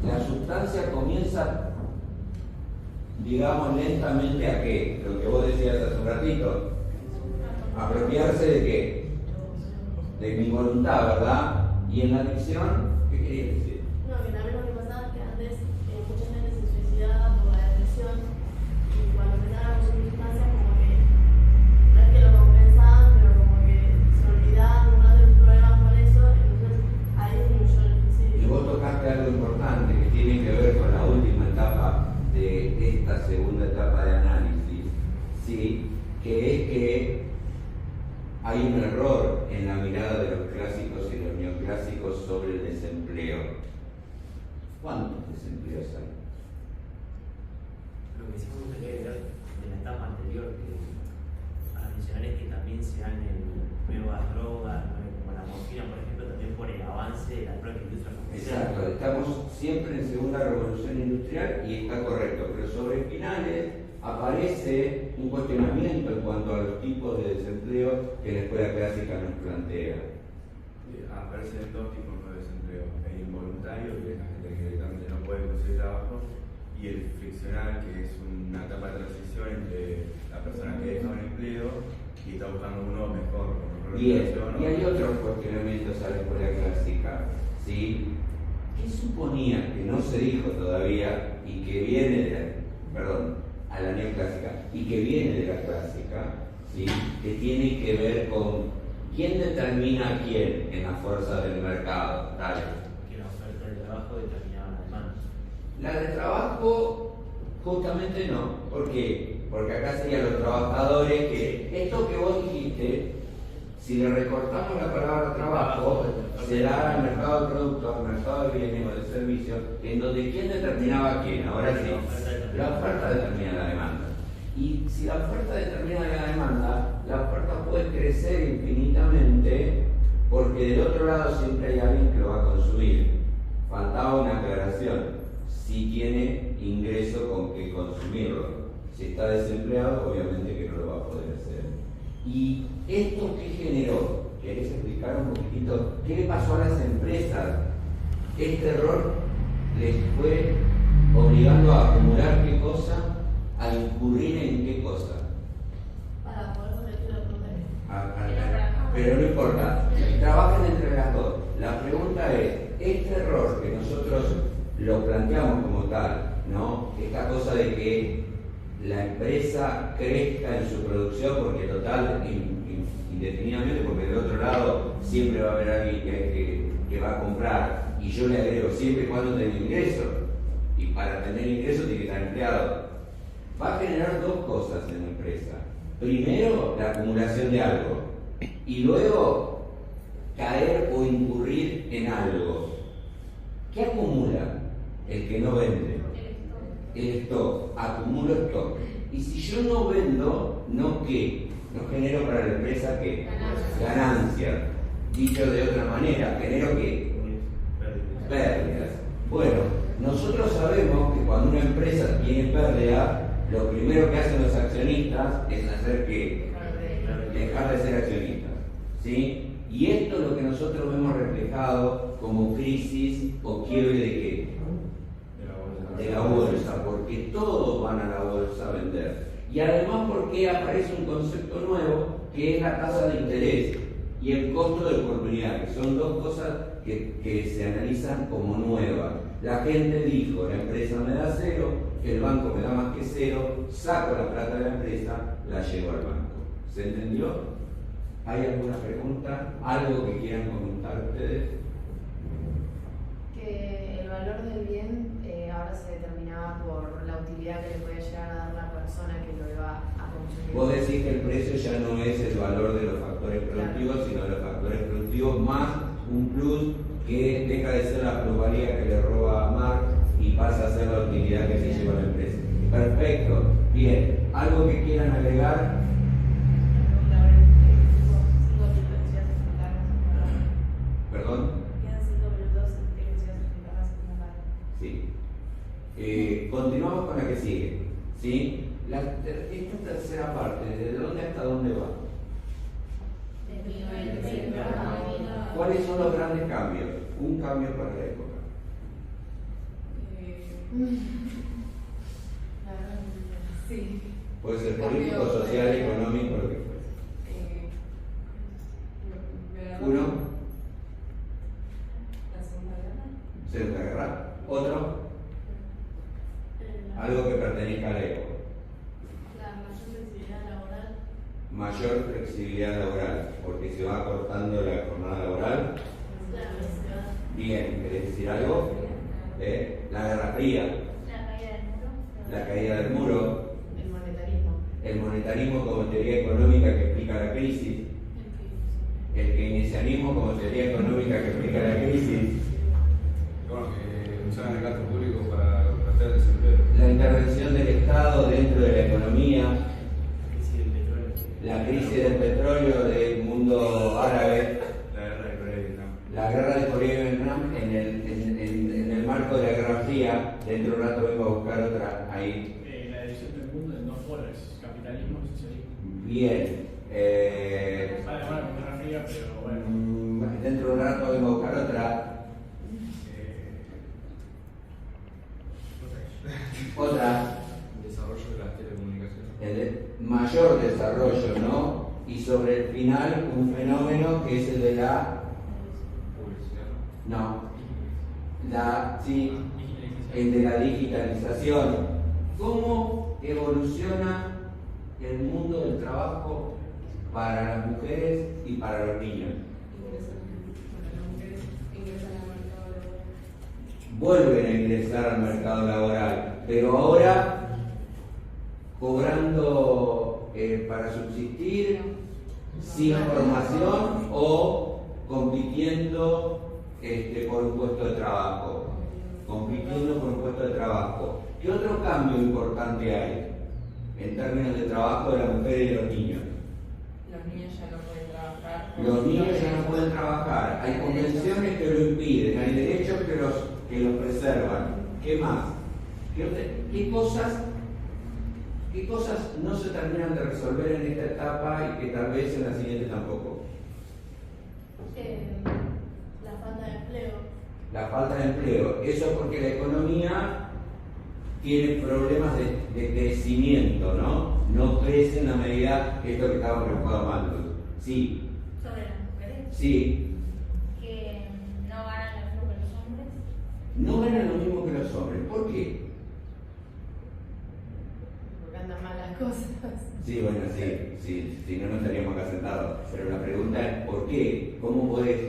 la sustancia comienza, digamos, lentamente a qué, lo que vos decías hace un ratito, apropiarse de qué, de mi voluntad, ¿verdad? Y en la adicción, ¿qué quería decir? No, que también lo que pasaba es que antes mucha gente se suicidaba por la depresión y cuando empezaron a consumir sustancias como que no es que lo compensaban, pero como que se olvidaban un rato de los problemas con eso, entonces ahí disminuyó el suicidio. Y vos tocaste algo importante que tiene que ver con la última etapa de esta segunda etapa de análisis, ¿sí? Que es que hay un error en la mirada de los clásicos y los neoclásicos sobre el desempleo. ¿Cuántos desempleos hay? Lo que sí me gustaría agregar de la etapa anterior, que para mencionar es que también se dan en nuevas drogas, como la morfina, por ejemplo, también por el avance de la propia industria farmacéutica. Exacto, estamos siempre en segunda revolución industrial y está correcto, pero sobre finales aparece un cuestionamiento en cuanto a los tipos de desempleo que la escuela clásica nos plantea. Aparecen dos tipos de desempleo: el involuntario, que es la gente que directamente no puede conseguir trabajo, y el friccional, que es una etapa de transición entre la persona que deja un empleo y está buscando uno mejor. Bien, y hay otros cuestionamientos a la escuela clásica, ¿sí? ¿Qué suponía que no se dijo todavía y que viene de a la neoclásica y que viene de la clásica, ¿sí? Que tiene que ver con quién determina a quién en la fuerza del mercado? Dale. Que la oferta de trabajo determinaba la demanda. La de trabajo, justamente no. ¿Por qué? Porque acá serían los trabajadores que, esto que vos dijiste, si le recortamos la palabra trabajo, se da al mercado de productos, al mercado de bienes o de servicios, en donde quién determinaba a quién. Ahora sí, la oferta determina la demanda. Y si la oferta determina la demanda, la oferta puede crecer infinitamente porque del otro lado siempre hay alguien que lo va a consumir. Faltaba una aclaración: si tiene ingreso con que consumirlo. Si está desempleado, obviamente que no lo va a poder hacer. ¿Y esto qué generó? ¿Querés explicar un poquitito qué le pasó a las empresas? Este error les fue obligando a acumular qué cosa, a incurrir en qué cosa. Para poder competir los problemas. Pero no importa, trabajen entre las dos. La pregunta es, este error que nosotros lo planteamos como tal, ¿no? Esta cosa de que la empresa crezca en su producción, porque total, indefinidamente, porque del otro lado siempre va a haber alguien que va a comprar, y yo le agrego siempre y cuando tenga ingreso, y para tener ingreso tiene que estar empleado, va a generar dos cosas en la empresa. Primero, la acumulación de algo, y luego caer o incurrir en algo. ¿Qué acumula el que no vende? El stock. Acumulo stock. Y si yo no vendo, ¿no qué? No genero para la empresa ¿qué? Ganancia. Dicho de otra manera, genero ¿qué? Pérdidas. Bueno, nosotros sabemos que cuando una empresa tiene pérdida, lo primero que hacen los accionistas es hacer ¿qué? Dejar de ser accionistas. ¿Sí? Y esto es lo que nosotros vemos reflejado como crisis o quiebre de ¿qué? De la bolsa, porque todos van a la bolsa a vender. Y además porque aparece un concepto nuevo que es la tasa de interés y el costo de oportunidad, que son dos cosas que se analizan como nuevas. La gente dijo, la empresa me da 0, el banco me da más que 0, saco la plata de la empresa, la llevo al banco. ¿Se entendió? ¿Hay alguna pregunta? ¿Algo que quieran comentar ustedes? Que el valor del bien ahora se determinaba por la utilidad que le podía llegar a dar la persona que lo iba a consumir. Vos decís que el precio ya no es el valor de los factores productivos, sino de los factores productivos más un plus que deja de ser la plusvalía que le roba a Marx y pasa a ser la utilidad que se lleva a la empresa. Perfecto, bien. ¿Algo que quieran agregar? ¿Perdón? Sí. Continuamos con la que sigue. ¿Sí? Esta tercera parte, ¿de dónde hasta dónde va? ¿Cuáles son los grandes cambios? Un cambio para la época. Sí. Puede ser político, social, económico, lo que fuese. Uno. La Segunda Guerra. Segunda Guerra. Otro. Algo que pertenezca a la época. La mayor flexibilidad laboral. Mayor flexibilidad laboral, porque se va acortando la jornada laboral. Bien, ¿querés decir algo? La Guerra Fría. La caída del muro. El monetarismo. El monetarismo como teoría económica que explica la crisis. El keynesianismo como teoría económica que explica la crisis. Bueno, que usaban el gasto público para combatir el desempleo. La intervención del Estado dentro de la economía. La crisis del petróleo del mundo árabe. La guerra de Corea y Vietnam en el marco de la Guerra Fría. Dentro de un rato vengo a buscar otra ahí. La división del mundo en dos polos, capitalismo y socialismo. Bien. Vale, bueno, con Guerra Fría, pero bueno. Dentro de un rato vengo a buscar otra. Otra. Desarrollo de las telecomunicaciones. El mayor desarrollo, ¿no? Y sobre el final un fenómeno que es el de la... No. Sí, el de la digitalización. ¿Cómo evoluciona el mundo del trabajo para las mujeres y para los niños? Vuelven a ingresar al mercado laboral, pero ahora cobrando para subsistir, sin formación o compitiendo por un puesto de trabajo. ¿Qué otro cambio importante hay en términos de trabajo de la mujer y de los niños? Los niños ya no pueden trabajar. Los niños ya no pueden trabajar. Hay convenciones que lo impiden, hay derechos que los preservan. ¿Qué más? ¿Qué cosas no se terminan de resolver en esta etapa y que tal vez en la siguiente tampoco? La falta de empleo. La falta de empleo. Eso porque la economía tiene problemas de crecimiento, ¿no? No crece en la medida que esto que estaba preocupado antes. Sí. Sobre las mujeres. Sí. Que no ganan lo mismo que los hombres. No ganan lo mismo que los hombres. ¿Por qué? Porque andan mal las cosas. Sí, bueno, sí, si no, no estaríamos acá sentados. Pero la pregunta es, ¿por qué? ¿Cómo podés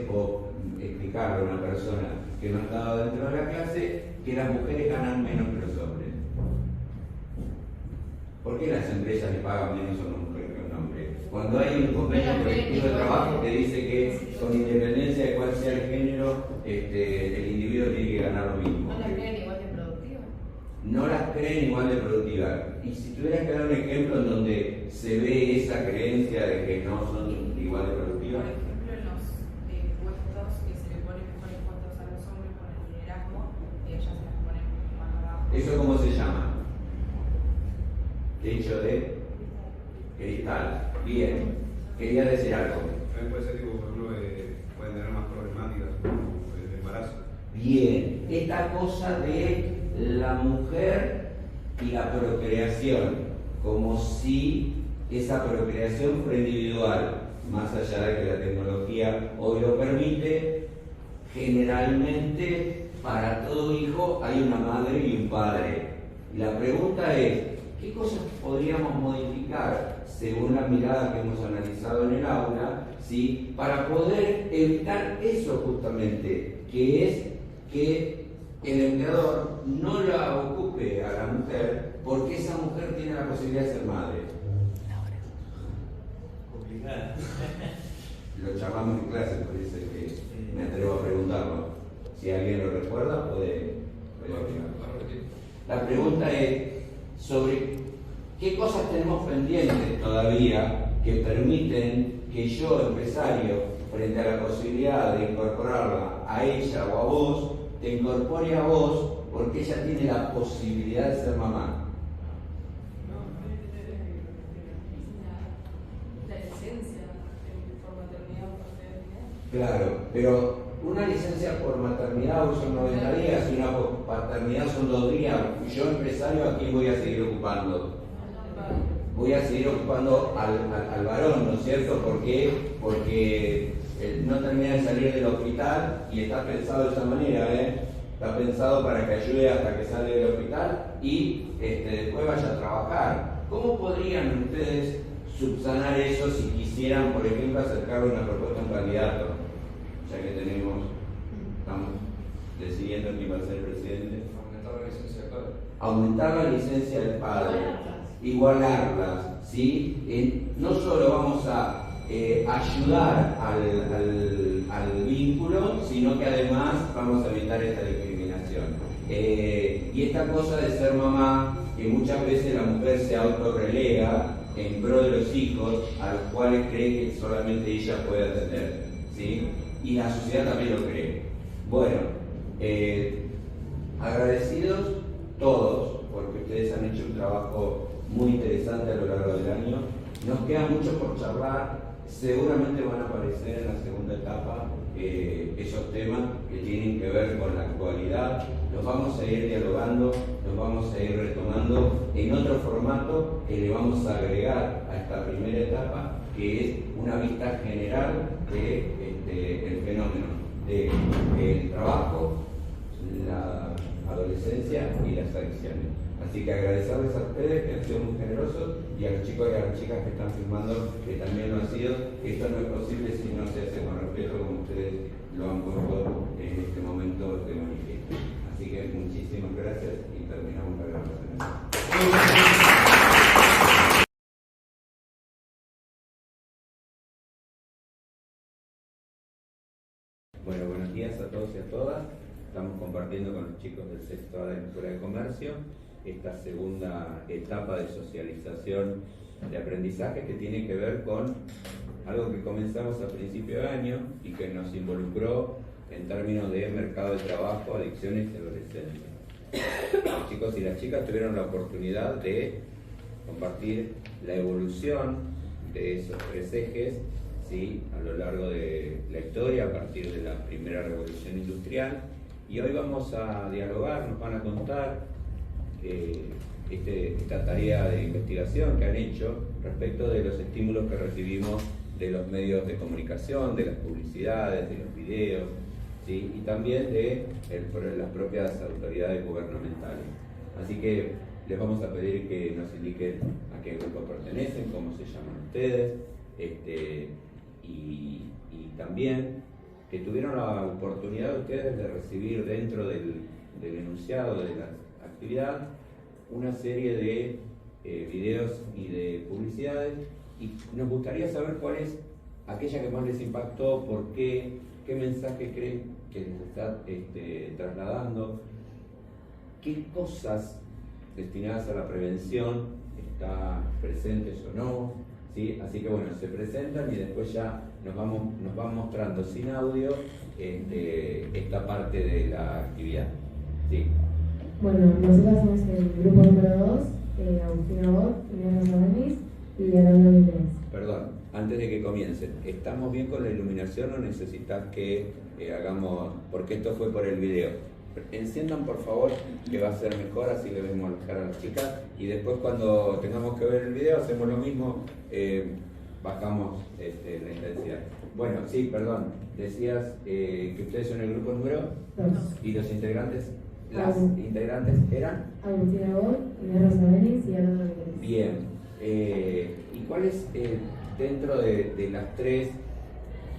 explicarle a una persona que no ha estado dentro de la clase que las mujeres ganan menos que los hombres? ¿Por qué las empresas le pagan menos a una mujer que a un hombre? Cuando hay un convenio colectivo de trabajo que dice que con independencia de cuál sea el género, el individuo tiene que ganar lo mismo. ¿No las creen igual de productivas? No las creen igual de productivas. Y si tuvieras que dar un ejemplo en donde se ve esa creencia de que no son igual de productivas. Por ejemplo, en los puestos que se le ponen mejores puestos a los hombres con el liderazgo, ellas se las ponen más abajo. ¿Eso cómo se llama? Techo de cristal. Bien. Quería decir algo. También puede ser tipo, por ejemplo, pueden tener más problemáticas como el embarazo. Bien. Esta cosa de la mujer y la procreación. como si esa procreación fuera individual, más allá de que la tecnología hoy lo permite. Generalmente para todo hijo hay una madre y un padre. Y la pregunta es, ¿qué cosas podríamos modificar según la mirada que hemos analizado en el aula, ¿sí?, para poder evitar eso justamente, que es que el empleador no la ocupe a la mujer porque esa mujer tiene la posibilidad de ser madre? Complicada. Lo charlamos en clase, por eso es que me atrevo a preguntarlo. Si alguien lo recuerda, puede opinar. La pregunta es sobre qué cosas tenemos pendientes todavía que permiten que yo, empresario, frente a la posibilidad de incorporarla a ella o a vos, te incorpore a vos porque ella tiene la posibilidad de ser mamá. La licencia por maternidad o paternidad. Claro, pero una licencia por maternidad son 90 días y una por paternidad son 2 días. Yo, empresario, ¿a quién voy a seguir ocupando? Voy a seguir ocupando al varón, ¿no es cierto? ¿Por qué? Porque no termina de salir del hospital y está pensado de esa manera, está pensado para que ayude hasta que sale del hospital y después vaya a trabajar. ¿Cómo podrían ustedes subsanar eso si quisieran, por ejemplo, acercarle una propuesta a un candidato? Ya que estamos decidiendo quién va a ser el presidente. Aumentar la licencia del padre. Aumentar la licencia del padre. Igualarlas, ¿sí? No solo vamos a ayudar al vínculo, sino que además vamos a evitar esta discriminación. Y esta cosa de ser mamá, que muchas veces la mujer se autorrelega en pro de los hijos, a los cuales cree que solamente ella puede atender, ¿sí? Y la sociedad también lo cree. Bueno, agradecidos todos, porque ustedes han hecho un trabajo muy interesante a lo largo del año. Nos queda mucho por charlar. Seguramente van a aparecer en la segunda etapa esos temas que tienen que ver con la actualidad. Los vamos a ir dialogando, los vamos a ir retomando en otro formato que le vamos a agregar a esta primera etapa, que es una vista general del fenómeno del trabajo, la adolescencia y las adicciones. Así que agradecerles a ustedes que han sido muy generosos y a los chicos y a las chicas que están filmando que también lo han sido. Esto no es posible si no se hace con respeto como ustedes lo han puesto en este momento de manifiesto. Así que muchísimas gracias y terminamos la grabación. Bueno, buenos días a todos y a todas. Estamos compartiendo con los chicos del sexto A de la Escuela de Comercio esta segunda etapa de socialización de aprendizaje que tiene que ver con algo que comenzamos a principio de año y que nos involucró en términos de mercado de trabajo, adicciones y adolescencia. Los chicos y las chicas tuvieron la oportunidad de compartir la evolución de esos 3 ejes, ¿sí?, a lo largo de la historia, a partir de la primera revolución industrial. Y hoy vamos a dialogar, nos van a contar esta tarea de investigación que han hecho respecto de los estímulos que recibimos de los medios de comunicación, de las publicidades, de los videos, ¿sí?, y también de las propias autoridades gubernamentales. Así que les vamos a pedir que nos indiquen a qué grupo pertenecen, cómo se llaman ustedes, y también que tuvieron la oportunidad ustedes de recibir dentro del enunciado de la actividad una serie de videos y de publicidades, y nos gustaría saber cuál es aquella que más les impactó, por qué mensaje creen que les está trasladando, qué cosas destinadas a la prevención están presentes o no, ¿sí? Así que bueno, se presentan y después ya nos van mostrando sin audio esta parte de la actividad. ¿Sí? Bueno, nosotros somos el grupo número 2, Agustina Bot, Eliana Sabanis y Aranda Mitres. Perdón, antes de que comiencen, ¿estamos bien con la iluminación o necesitas que hagamos, porque esto fue por el video, enciendan por favor, que va a ser mejor, así le vemos la cara a las chicas. Y después cuando tengamos que ver el video hacemos lo mismo, bajamos la intensidad. Bueno, sí, perdón, decías que ustedes son el grupo número 2. Y los integrantes, las integrantes eran Agustina Boll, Inés Rosabelis y Ana Rodríguez. bien. ¿Y cuál es dentro de las 3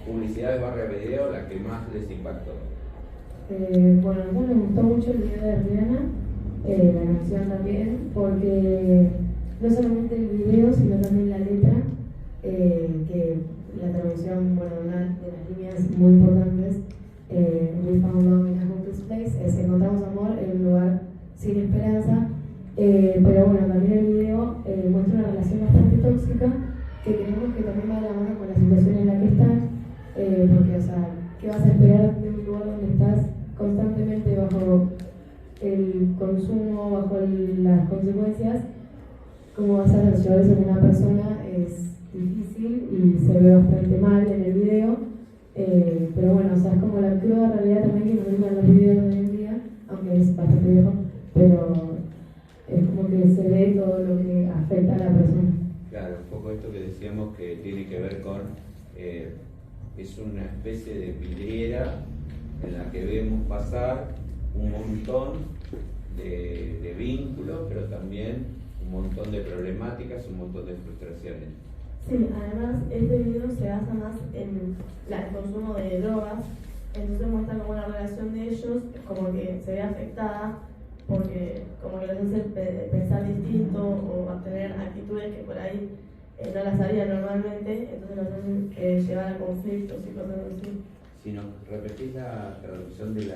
publicidades barra video la que más les impactó? Bueno, a mí me gustó mucho el video de Rihanna, la canción también, porque no solamente el video, sino también la letra, que la traducción, bueno, una de las líneas muy importantes, We found love in a hopeless place, es encontramos amor en un lugar sin esperanza, pero bueno, también el video muestra una relación bastante tóxica, que creemos que también va de la mano con la situación en la que están, porque, o sea, ¿qué vas a esperar de un lugar donde estás constantemente bajo el consumo, bajo las consecuencias? ¿Cómo vas a llevar eso con una persona? Es difícil y se ve bastante mal en el video, pero bueno, o sea, es como la cruda realidad también que nos muestran los videos de hoy en día, aunque es bastante viejo, pero es como que se ve todo lo que afecta a la persona. Claro, un poco esto que decíamos que tiene que ver con, es una especie de vidriera en la que vemos pasar un montón de vínculos, pero también un montón de problemáticas, un montón de frustraciones. Sí, además este video se basa más en el consumo de drogas, entonces muestra como la relación de ellos como que se ve afectada porque como que les hace pensar distinto o a tener actitudes que por ahí no las harían normalmente, entonces los hacen llevar a conflictos y cosas así. Si nos repetís la traducción del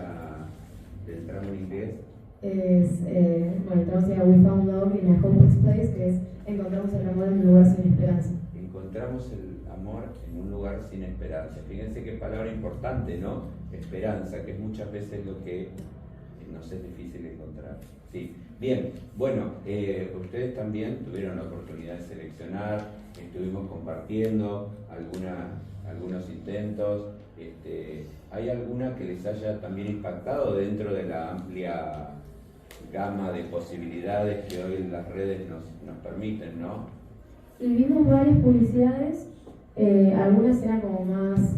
tramo en inglés. Es, bueno, entonces We found love in a hopeless place, que es encontramos el amor en un lugar sin esperanza. Encontramos el amor en un lugar sin esperanza. Fíjense qué palabra importante, ¿no? Esperanza, que es muchas veces lo que nos es difícil encontrar. Sí, bien, bueno, ustedes también tuvieron la oportunidad de seleccionar, estuvimos compartiendo algunos intentos. ¿Hay alguna que les haya también impactado dentro de la amplia gama de posibilidades que hoy las redes nos permiten, no? Y vimos varias publicidades, algunas eran como más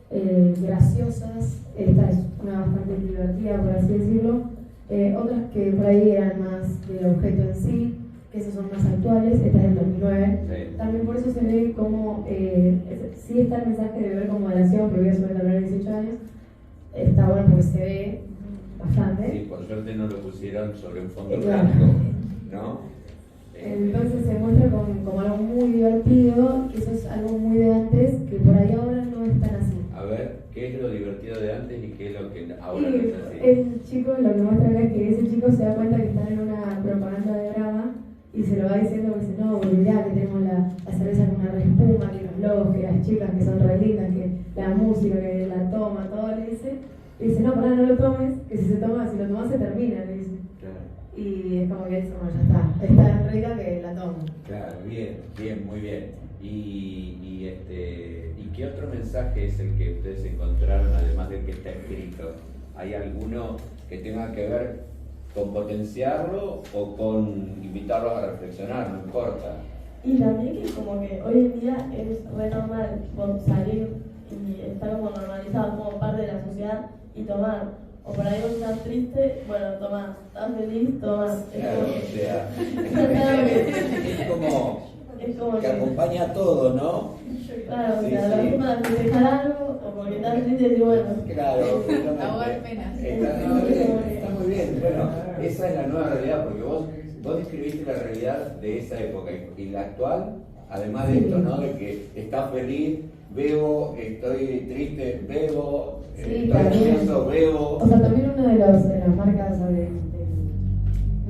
graciosas, esta es una bastante divertida, por así decirlo, otras que por ahí eran más del objeto en sí, que esas son más actuales, esta es del 2009. Sí. También por eso se ve como, sí está el mensaje de beber con moderación, prohibido sobre la menor de 18 años, está bueno porque se ve bastante. Sí, por suerte no lo pusieron sobre un fondo blanco, ¿no? Entonces se muestra como algo muy divertido, que eso es algo muy de antes, que por ahí ahora no es tan así. A ver, ¿qué es lo divertido de antes y qué es lo que ahora no es así? El chico, lo que muestra acá es que ese chico se da cuenta que está en una propaganda de Brahma y se lo va diciendo, porque dice, no, porque mirá que tenemos la cerveza con una espuma, que los logos, que las chicas que son re lindas, que la música, que la toma, todo le dice. Y dice, no, pará, no lo tomes, que si lo tomas se termina, le dice. Claro. Y es como que dice, bueno, ya está tan rica que la tomo. Claro, bien, muy bien. ¿Y qué otro mensaje es el que ustedes encontraron, además del que está escrito? ¿Hay alguno que tenga que ver con potenciarlo o con invitarlos a reflexionar? No importa. Y también que como que hoy en día es re normal salir y estar como normalizado como parte de la sociedad y tomar. O por ahí vos estás triste, bueno, tomás. Estás feliz, tomás. Claro, o sea, es como que acompaña a todo, ¿no? Claro, o Sí, sea, sí. lo para festejar algo, o porque estás triste y decís, bueno. Claro, ahogar penas. Está muy bien. Bueno, esa es la nueva realidad, porque vos describiste la realidad de esa época y la actual, además de esto, ¿no? De que estás feliz, bebo, estoy triste, bebo, estoy ansioso, bebo. O sea, también una de las marcas de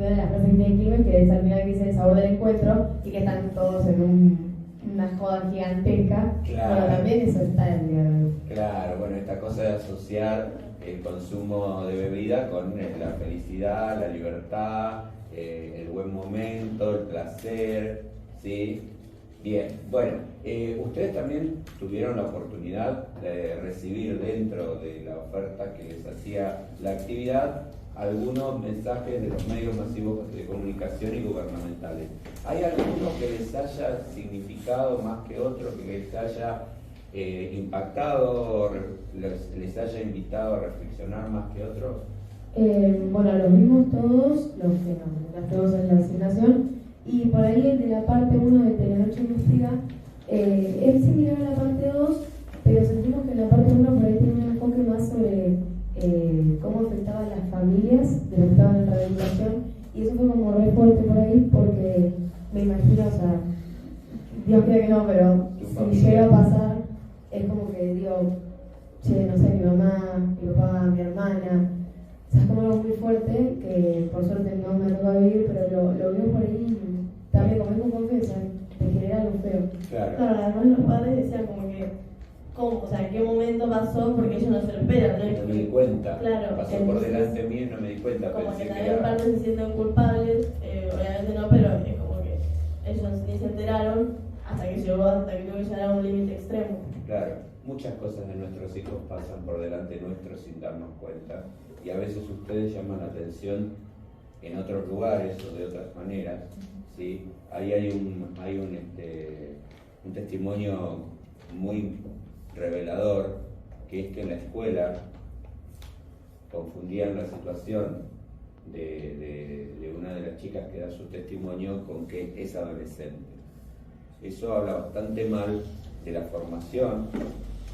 las frases que tiene Quilmes, que es al final que dice el sabor del encuentro y que están todos en una joda gigantesca. Claro. Bueno, también eso está en el día de hoy. Claro, bueno, esta cosa de asociar el consumo de bebida con la felicidad, la libertad, el buen momento, el placer, ¿sí? Bien, bueno, ustedes también tuvieron la oportunidad de recibir dentro de la oferta que les hacía la actividad algunos mensajes de los medios masivos de comunicación y gubernamentales. ¿Hay alguno que les haya significado más que otro, que les haya impactado, les haya invitado a reflexionar más que otros? Bueno, los vimos todos, los que nos todos en la asignación, y por ahí el de la parte 1 de Telenoche Investiga es similar a la parte 2, pero sentimos que en la parte 1 por ahí tiene un enfoque más sobre cómo afectaba a las familias de los que estaban en rehabilitación, y eso fue como re fuerte por ahí, porque me imagino, o sea, Dios quiera que no, pero si llega a pasar, es como que digo, che, no sé, mi mamá, mi papá, mi hermana, o sea, es como algo muy fuerte que por suerte no me ha tocado vivir, pero lo veo por ahí también como es con confianza, me genera algo feo. Claro, además los padres decían como que, ¿cómo? O sea, ¿en qué momento pasó? Porque ellos no se lo esperan, ¿no? No me di cuenta, claro, pasó por delante mío y no me di cuenta. Como pensé que que también era... padres se sienten culpables, obviamente no, pero es como que ellos ni se enteraron hasta que tuvo que llegar a un límite extremo. Claro, muchas cosas de nuestros hijos pasan por delante nuestro sin darnos cuenta, y a veces ustedes llaman la atención en otros lugares o de otras maneras, ¿sí? Ahí hay un testimonio muy revelador, que es que en la escuela confundían la situación de una de las chicas que da su testimonio con que es adolescente. Eso habla bastante mal de la formación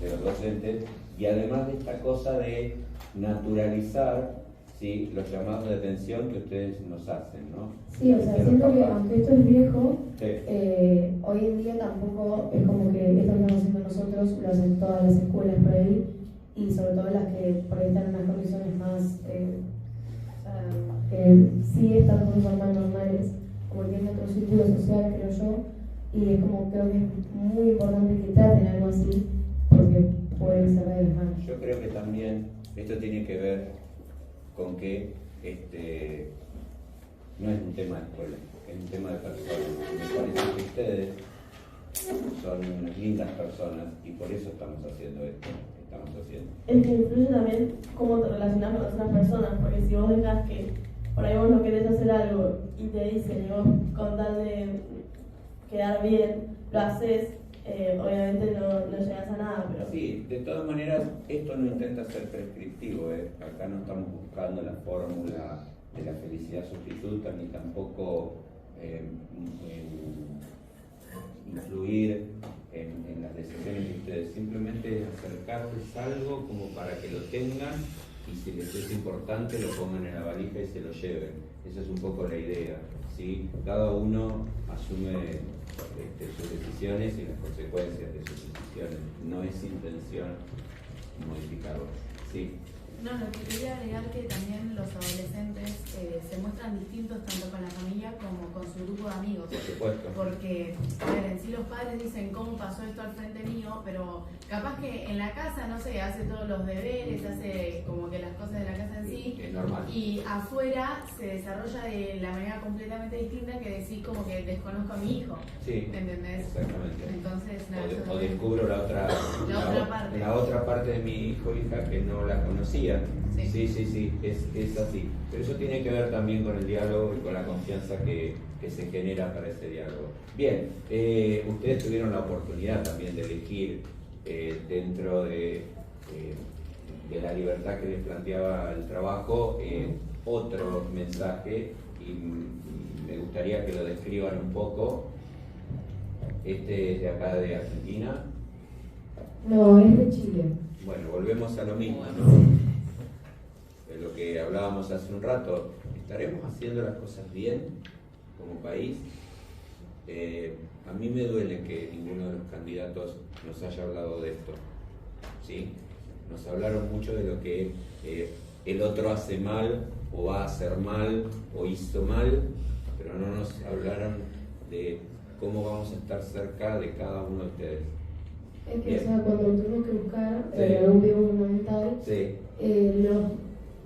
de los docentes, y además de esta cosa de naturalizar, ¿sí?, los llamados de atención que ustedes nos hacen, ¿no? Sí, o sea, siento que aunque esto es viejo, sí, hoy en día tampoco es como que esto que estamos haciendo nosotros, lo hacen todas las escuelas por ahí, y sobre todo las que por ahí están en unas condiciones más, sí están con formas normales, como que tienen otro círculo social, creo yo, y es como, creo que es muy importante que traten algo así, porque puede ser de las manos. Yo creo que también esto tiene que ver con que no es un tema de escuela, es un tema de personas. Me parece que ustedes son unas lindas personas y por eso estamos haciendo esto que estamos haciendo. Es que influye también cómo te relacionas con otras personas, porque si vos dejas que por ahí vos no querés hacer algo y te dicen, y vos con tal de quedar bien lo haces, obviamente no llegas a nada. Pero... Sí, de todas maneras, esto no intenta ser prescriptivo, acá no estamos buscando la fórmula de la felicidad sustituta, ni tampoco influir en las decisiones de ustedes, simplemente acercarles algo como para que lo tengan, y si les es importante lo pongan en la valija y se lo lleven. Esa es un poco la idea, ¿sí? Cada uno asume sus decisiones y las consecuencias de sus decisiones. No es intención modificarlo. Sí. No, lo que quería agregar que también los adolescentes se muestran distintos tanto con la familia como con su grupo de amigos. Por supuesto. Porque, a ver, en sí los padres dicen cómo pasó esto al frente mío, pero capaz que en la casa, no sé, hace todos los deberes, hace como que las cosas de la casa en sí. Es normal. Y afuera se desarrolla de la manera completamente distinta que decir como que desconozco a mi hijo. Sí. ¿Entendés? Exactamente. Entonces, nada, o descubro la otra parte de mi hijo o hija que no la conocía. Sí, es así. Pero eso tiene que ver también con el diálogo y con la confianza que se genera para ese diálogo. Bien, ustedes tuvieron la oportunidad también de elegir dentro de la libertad que les planteaba el trabajo otro mensaje, y me gustaría que lo describan un poco. Este es de acá de Argentina. No, es de Chile. Bueno, volvemos a lo mismo, ¿no? De lo que hablábamos hace un rato. ¿Estaremos haciendo las cosas bien como país? A mí me duele que ninguno de los candidatos nos haya hablado de esto, ¿sí? Nos hablaron mucho de lo que el otro hace mal, o va a hacer mal, o hizo mal, pero no nos hablaron de cómo vamos a estar cerca de cada uno de ustedes. Es que, o sea, cuando tuvimos que buscar algún video documental,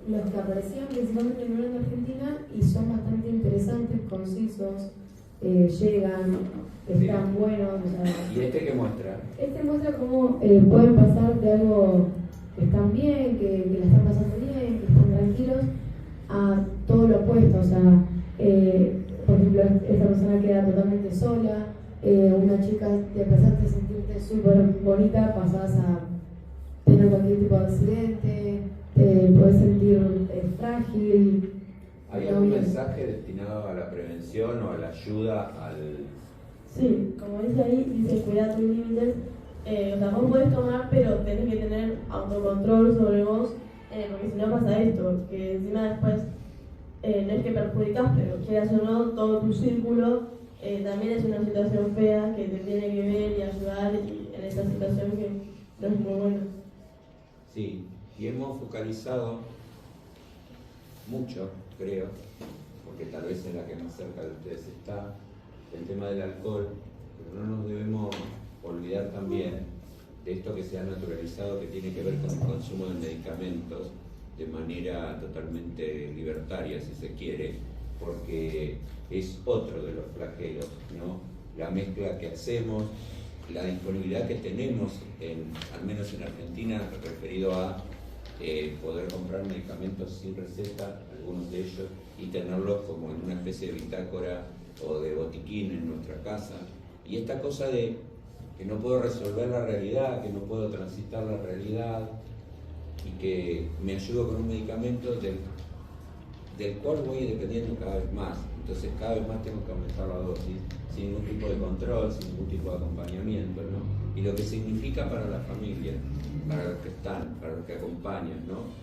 los que aparecían principalmente no eran de Argentina y son bastante interesantes, concisos, llegan, están buenos. O sea, ¿Y este qué muestra? este muestra cómo pueden pasar de algo que están bien, que la están pasando bien, que están tranquilos, a todo lo opuesto. O sea, por ejemplo, esta persona queda totalmente sola, una chica te pasaste a sentirte súper bonita, pasás a tener cualquier tipo de accidente, te puedes sentir frágil. ¿Hay algún mensaje destinado a la prevención o a la ayuda al...? Sí, como dice ahí, dice cuidar tus límites. O sea, vos podés tomar, pero tenés que tener autocontrol sobre vos, porque si no pasa esto, que encima después no es que perjudicas, pero quieras o no, todo tu círculo también es una situación fea que te tiene que ver y ayudar en esta situación que no es muy buena. Sí, y hemos focalizado mucho, creo, porque tal vez es la que más cerca de ustedes está, el tema del alcohol, pero no nos debemos olvidar también de esto que se ha naturalizado, que tiene que ver con el consumo de medicamentos de manera totalmente libertaria, si se quiere, porque es otro de los flagelos, ¿no? La mezcla que hacemos, la disponibilidad que tenemos, al menos en Argentina, referido a poder comprar medicamentos sin receta, algunos de ellos, y tenerlos como en una especie de bitácora o de botiquín en nuestra casa. Y esta cosa de que no puedo resolver la realidad, que no puedo transitar la realidad, y que me ayudo con un medicamento del cual voy dependiendo cada vez más. Entonces cada vez más tengo que aumentar la dosis, sin ningún tipo de control, sin ningún tipo de acompañamiento, ¿no? Y lo que significa para la familia, para los que están, para los que acompañan, ¿no?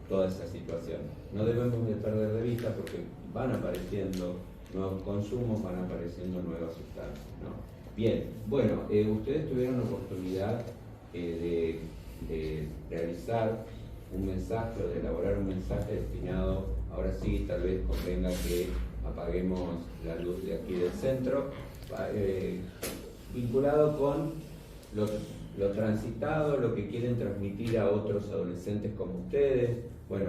Toda esa situación. No debemos de perder de vista porque van apareciendo nuevos consumos, van apareciendo nuevas sustancias, ¿no? Bien, bueno, ustedes tuvieron la oportunidad de realizar un mensaje o de elaborar un mensaje destinado, ahora sí, tal vez convenga que apaguemos la luz de aquí del centro, vinculado con lo transitado, lo que quieren transmitir a otros adolescentes como ustedes. Bueno,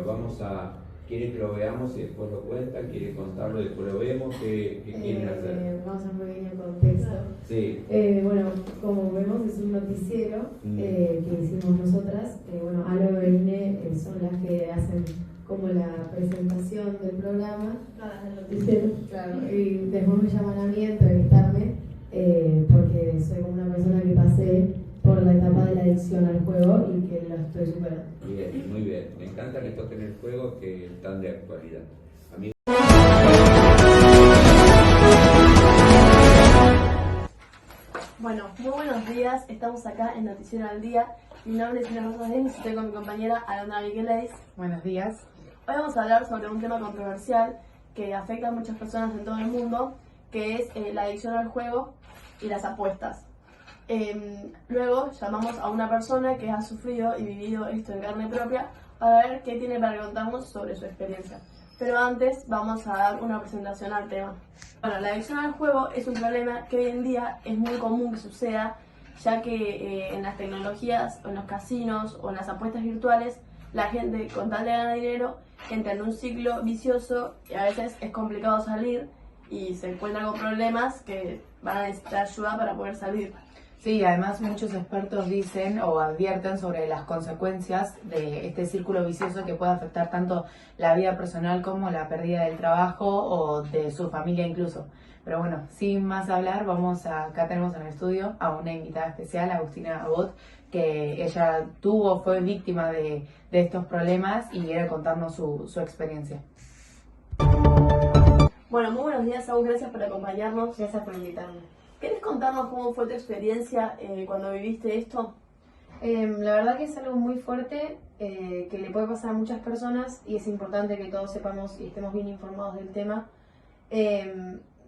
¿quieren que lo veamos y después lo cuentan? ¿Quieren contarlo y después lo vemos? ¿Qué quieren hacer? Vamos a un pequeño contexto. Sí. Bueno, como vemos es un noticiero que hicimos nosotras. Bueno, Alo e Ine son las que hacen como la presentación del programa. Del noticiero. Claro, y después me llaman a mí a entrevistarme porque soy como una persona que pasé por la etapa de la adicción al juego y que la estoy superando. Bien, muy bien. Me encanta que toquen el juego que están de actualidad. Bueno, muy buenos días. Estamos acá en Noticiero al Día. Mi nombre es Inés Rosas Denis y estoy con mi compañera Alondra Miquelis. Buenos días. Hoy vamos a hablar sobre un tema controversial que afecta a muchas personas en todo el mundo, que es la adicción al juego y las apuestas. Luego llamamos a una persona que ha sufrido y vivido esto en carne propia para ver qué tiene para contarnos sobre su experiencia. Pero antes vamos a dar una presentación al tema. Bueno, la adicción al juego es un problema que hoy en día es muy común que suceda, ya que en las tecnologías, o en los casinos o en las apuestas virtuales, la gente con tal de ganar dinero entra en un ciclo vicioso y a veces es complicado salir y se encuentran con problemas que van a necesitar ayuda para poder salir. Sí, además muchos expertos dicen o advierten sobre las consecuencias de este círculo vicioso que puede afectar tanto la vida personal como la pérdida del trabajo o de su familia incluso. Pero bueno, sin más hablar, acá tenemos en el estudio a una invitada especial, Agustina Abot, que ella fue víctima de estos problemas y quiere contarnos su experiencia. Bueno, muy buenos días, Agus, gracias por acompañarnos. Gracias por invitarme. ¿Querés contarnos cómo fue tu experiencia cuando viviste esto? La verdad que es algo muy fuerte que le puede pasar a muchas personas y es importante que todos sepamos y estemos bien informados del tema.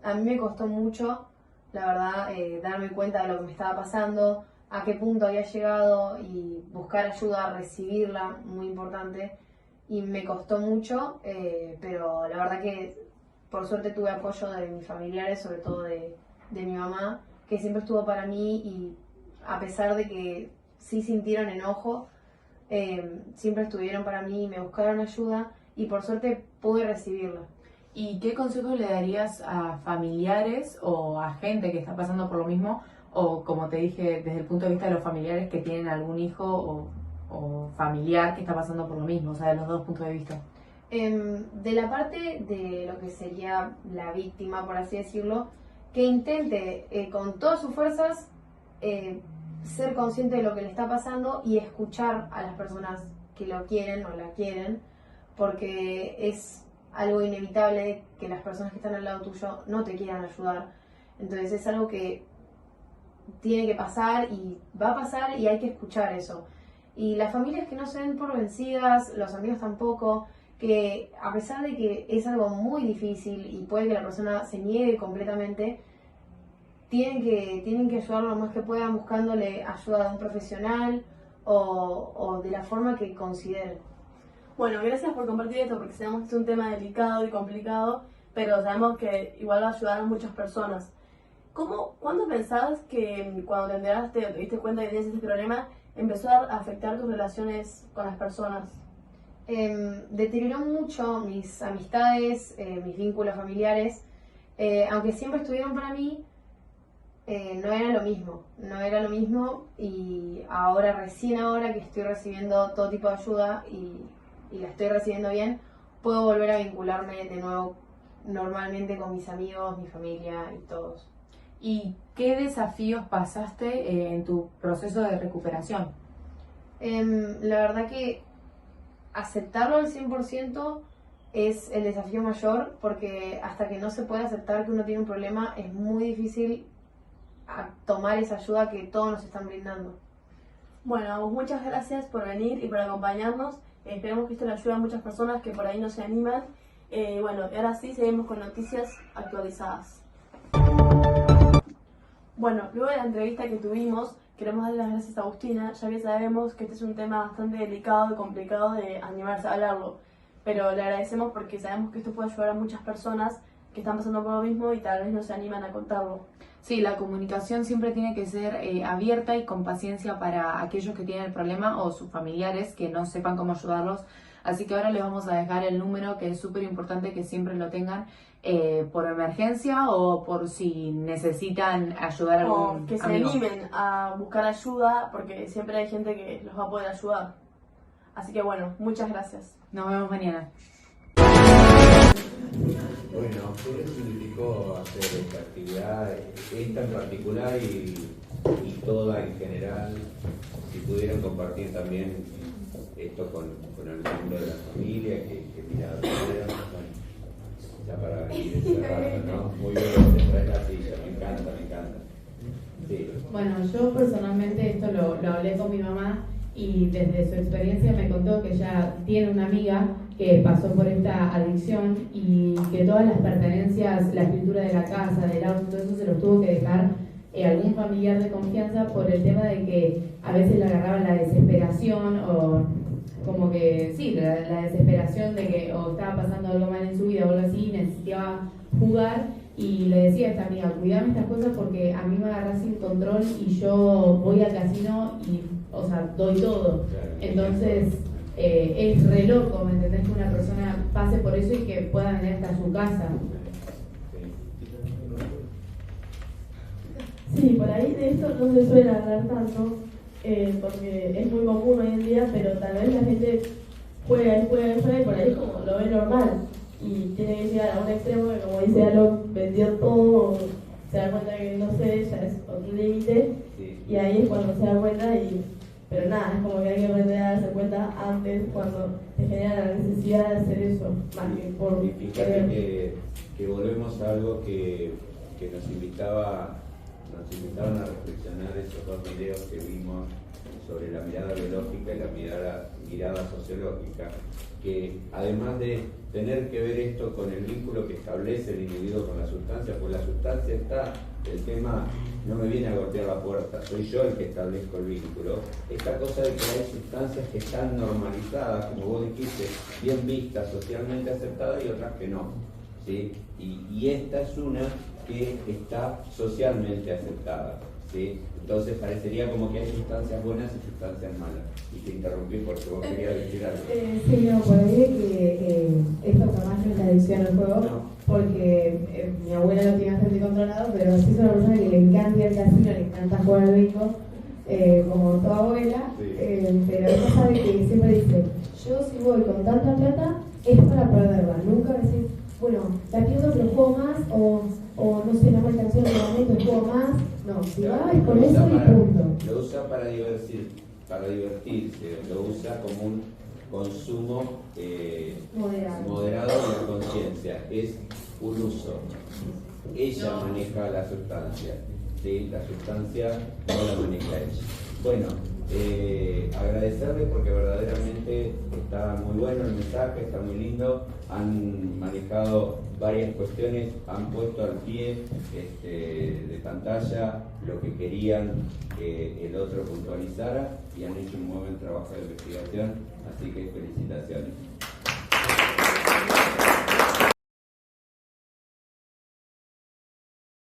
A mí me costó mucho, la verdad, darme cuenta de lo que me estaba pasando, a qué punto había llegado y buscar ayuda, recibirla, muy importante. Y me costó mucho, pero la verdad que por suerte tuve apoyo de mis familiares, sobre todo de mi mamá, que siempre estuvo para mí y a pesar de que sí sintieron enojo, siempre estuvieron para mí y me buscaron ayuda y por suerte pude recibirla. ¿Y qué consejos le darías a familiares o a gente que está pasando por lo mismo? O como te dije, desde el punto de vista de los familiares que tienen algún hijo o familiar que está pasando por lo mismo, o sea, de los dos puntos de vista. De la parte de lo que sería la víctima, por así decirlo, que intente con todas sus fuerzas ser consciente de lo que le está pasando y escuchar a las personas que lo quieren o la quieren, porque es algo inevitable que las personas que están al lado tuyo no te quieran ayudar. Entonces es algo que tiene que pasar y va a pasar y hay que escuchar eso. Y las familias que no se den por vencidas, los amigos tampoco, que a pesar de que es algo muy difícil y puede que la persona se niegue completamente, tienen que ayudarlo lo más que puedan buscándole ayuda de un profesional o de la forma que consideren. Bueno, gracias por compartir esto porque sabemos que es un tema delicado y complicado, pero sabemos que igual va a ayudar a muchas personas. ¿Cuándo pensabas que cuando te enteraste o te diste cuenta que tenías este problema empezó a afectar tus relaciones con las personas? Deterioró mucho mis amistades, mis vínculos familiares, aunque siempre estuvieron para mí, no era lo mismo y recién ahora que estoy recibiendo todo tipo de ayuda y la estoy recibiendo bien, puedo volver a vincularme de nuevo normalmente con mis amigos, mi familia y todos. ¿Y qué desafíos pasaste en tu proceso de recuperación? La verdad que aceptarlo al 100% es el desafío mayor, porque hasta que no se puede aceptar que uno tiene un problema es muy difícil tomar esa ayuda que todos nos están brindando. Bueno, muchas gracias por venir y por acompañarnos. Esperemos que esto le ayude a muchas personas que por ahí no se animan. Bueno, y ahora sí seguimos con noticias actualizadas. Bueno, luego de la entrevista que tuvimos, queremos darle las gracias a Agustina, ya que sabemos que este es un tema bastante delicado y complicado de animarse a hablarlo. Pero le agradecemos porque sabemos que esto puede ayudar a muchas personas que están pasando por lo mismo y tal vez no se animan a contarlo. Sí, la comunicación siempre tiene que ser abierta y con paciencia para aquellos que tienen el problema o sus familiares que no sepan cómo ayudarlos. Así que ahora les vamos a dejar el número, que es súper importante que siempre lo tengan por emergencia o por si necesitan ayudar a algún o que se amigo. animen a buscar ayuda porque siempre hay gente que los va a poder ayudar. Así que bueno, muchas gracias. Nos vemos mañana. Bueno, ¿qué significó hacer esta actividad, esta en particular y toda en general? Si pudieran compartir también esto con el miembro de la familia que mira, bueno, ya para ir cerrando, ¿no? Muy bien, te traes la silla, me encanta. Sí. Bueno, yo personalmente esto lo hablé con mi mamá y desde su experiencia me contó que ella tiene una amiga que pasó por esta adicción y que todas las pertenencias, la escritura de la casa, del auto, todo eso se los tuvo que dejar algún familiar de confianza por el tema de que a veces le agarraba la desesperación o como que sí, la desesperación de que o estaba pasando algo mal en su vida o algo así, necesitaba jugar y le decía a esta amiga, cuidame estas cosas porque a mí me agarras sin control y yo voy al casino y, o sea, doy todo. Entonces es re loco, ¿me entendés? Que una persona pase por eso y que pueda venir hasta su casa. Sí, por ahí de esto no se suele hablar tanto, porque es muy común hoy en día, pero tal vez la gente juega y por ahí como lo ve normal y tiene que llegar a un extremo que, como dice Alok, vendió todo, se da cuenta que no sé, ya es otro límite y ahí es cuando se da cuenta pero nada, es como que hay que aprender a darse cuenta antes cuando te genera la necesidad de hacer eso, más que por... Y fíjate que volvemos a algo que nos invitaban a reflexionar esos dos videos que vimos sobre la mirada biológica y la mirada sociológica, que además de tener que ver esto con el vínculo que establece el individuo con la sustancia, pues la sustancia está, el tema no me viene a golpear la puerta, soy yo el que establezco el vínculo. Esta cosa de que hay sustancias que están normalizadas, como vos dijiste, bien vistas, socialmente aceptadas, y otras que no, ¿sí? Y esta es una que está socialmente aceptada, ¿sí? Entonces parecería como que hay sustancias buenas y sustancias malas. Y te interrumpí porque vos querías decir algo. Sí, no, por ahí que esto capaz no es la adicción al juego, porque mi abuela lo tiene bastante controlado, pero sí es una persona que le encanta ir al casino, le encanta jugar al bingo, como toda abuela, pero ella sabe que siempre dice, yo si voy con tanta plata es para perderla, nunca decir, bueno, la pierdo pero juego más, o no sé, no me alcanzó en el momento y juego más. No, si va es con eso y punto. Lo usa para divertirse, lo usa como un consumo moderado de la conciencia. Es un uso. Ella maneja la sustancia, ¿sí? La sustancia no la maneja ella. Bueno, agradecerles porque verdaderamente está muy bueno el mensaje, está muy lindo. Han manejado varias cuestiones, han puesto al pie de pantalla lo que querían que el otro puntualizara y han hecho un muy buen trabajo de investigación, así que felicitaciones.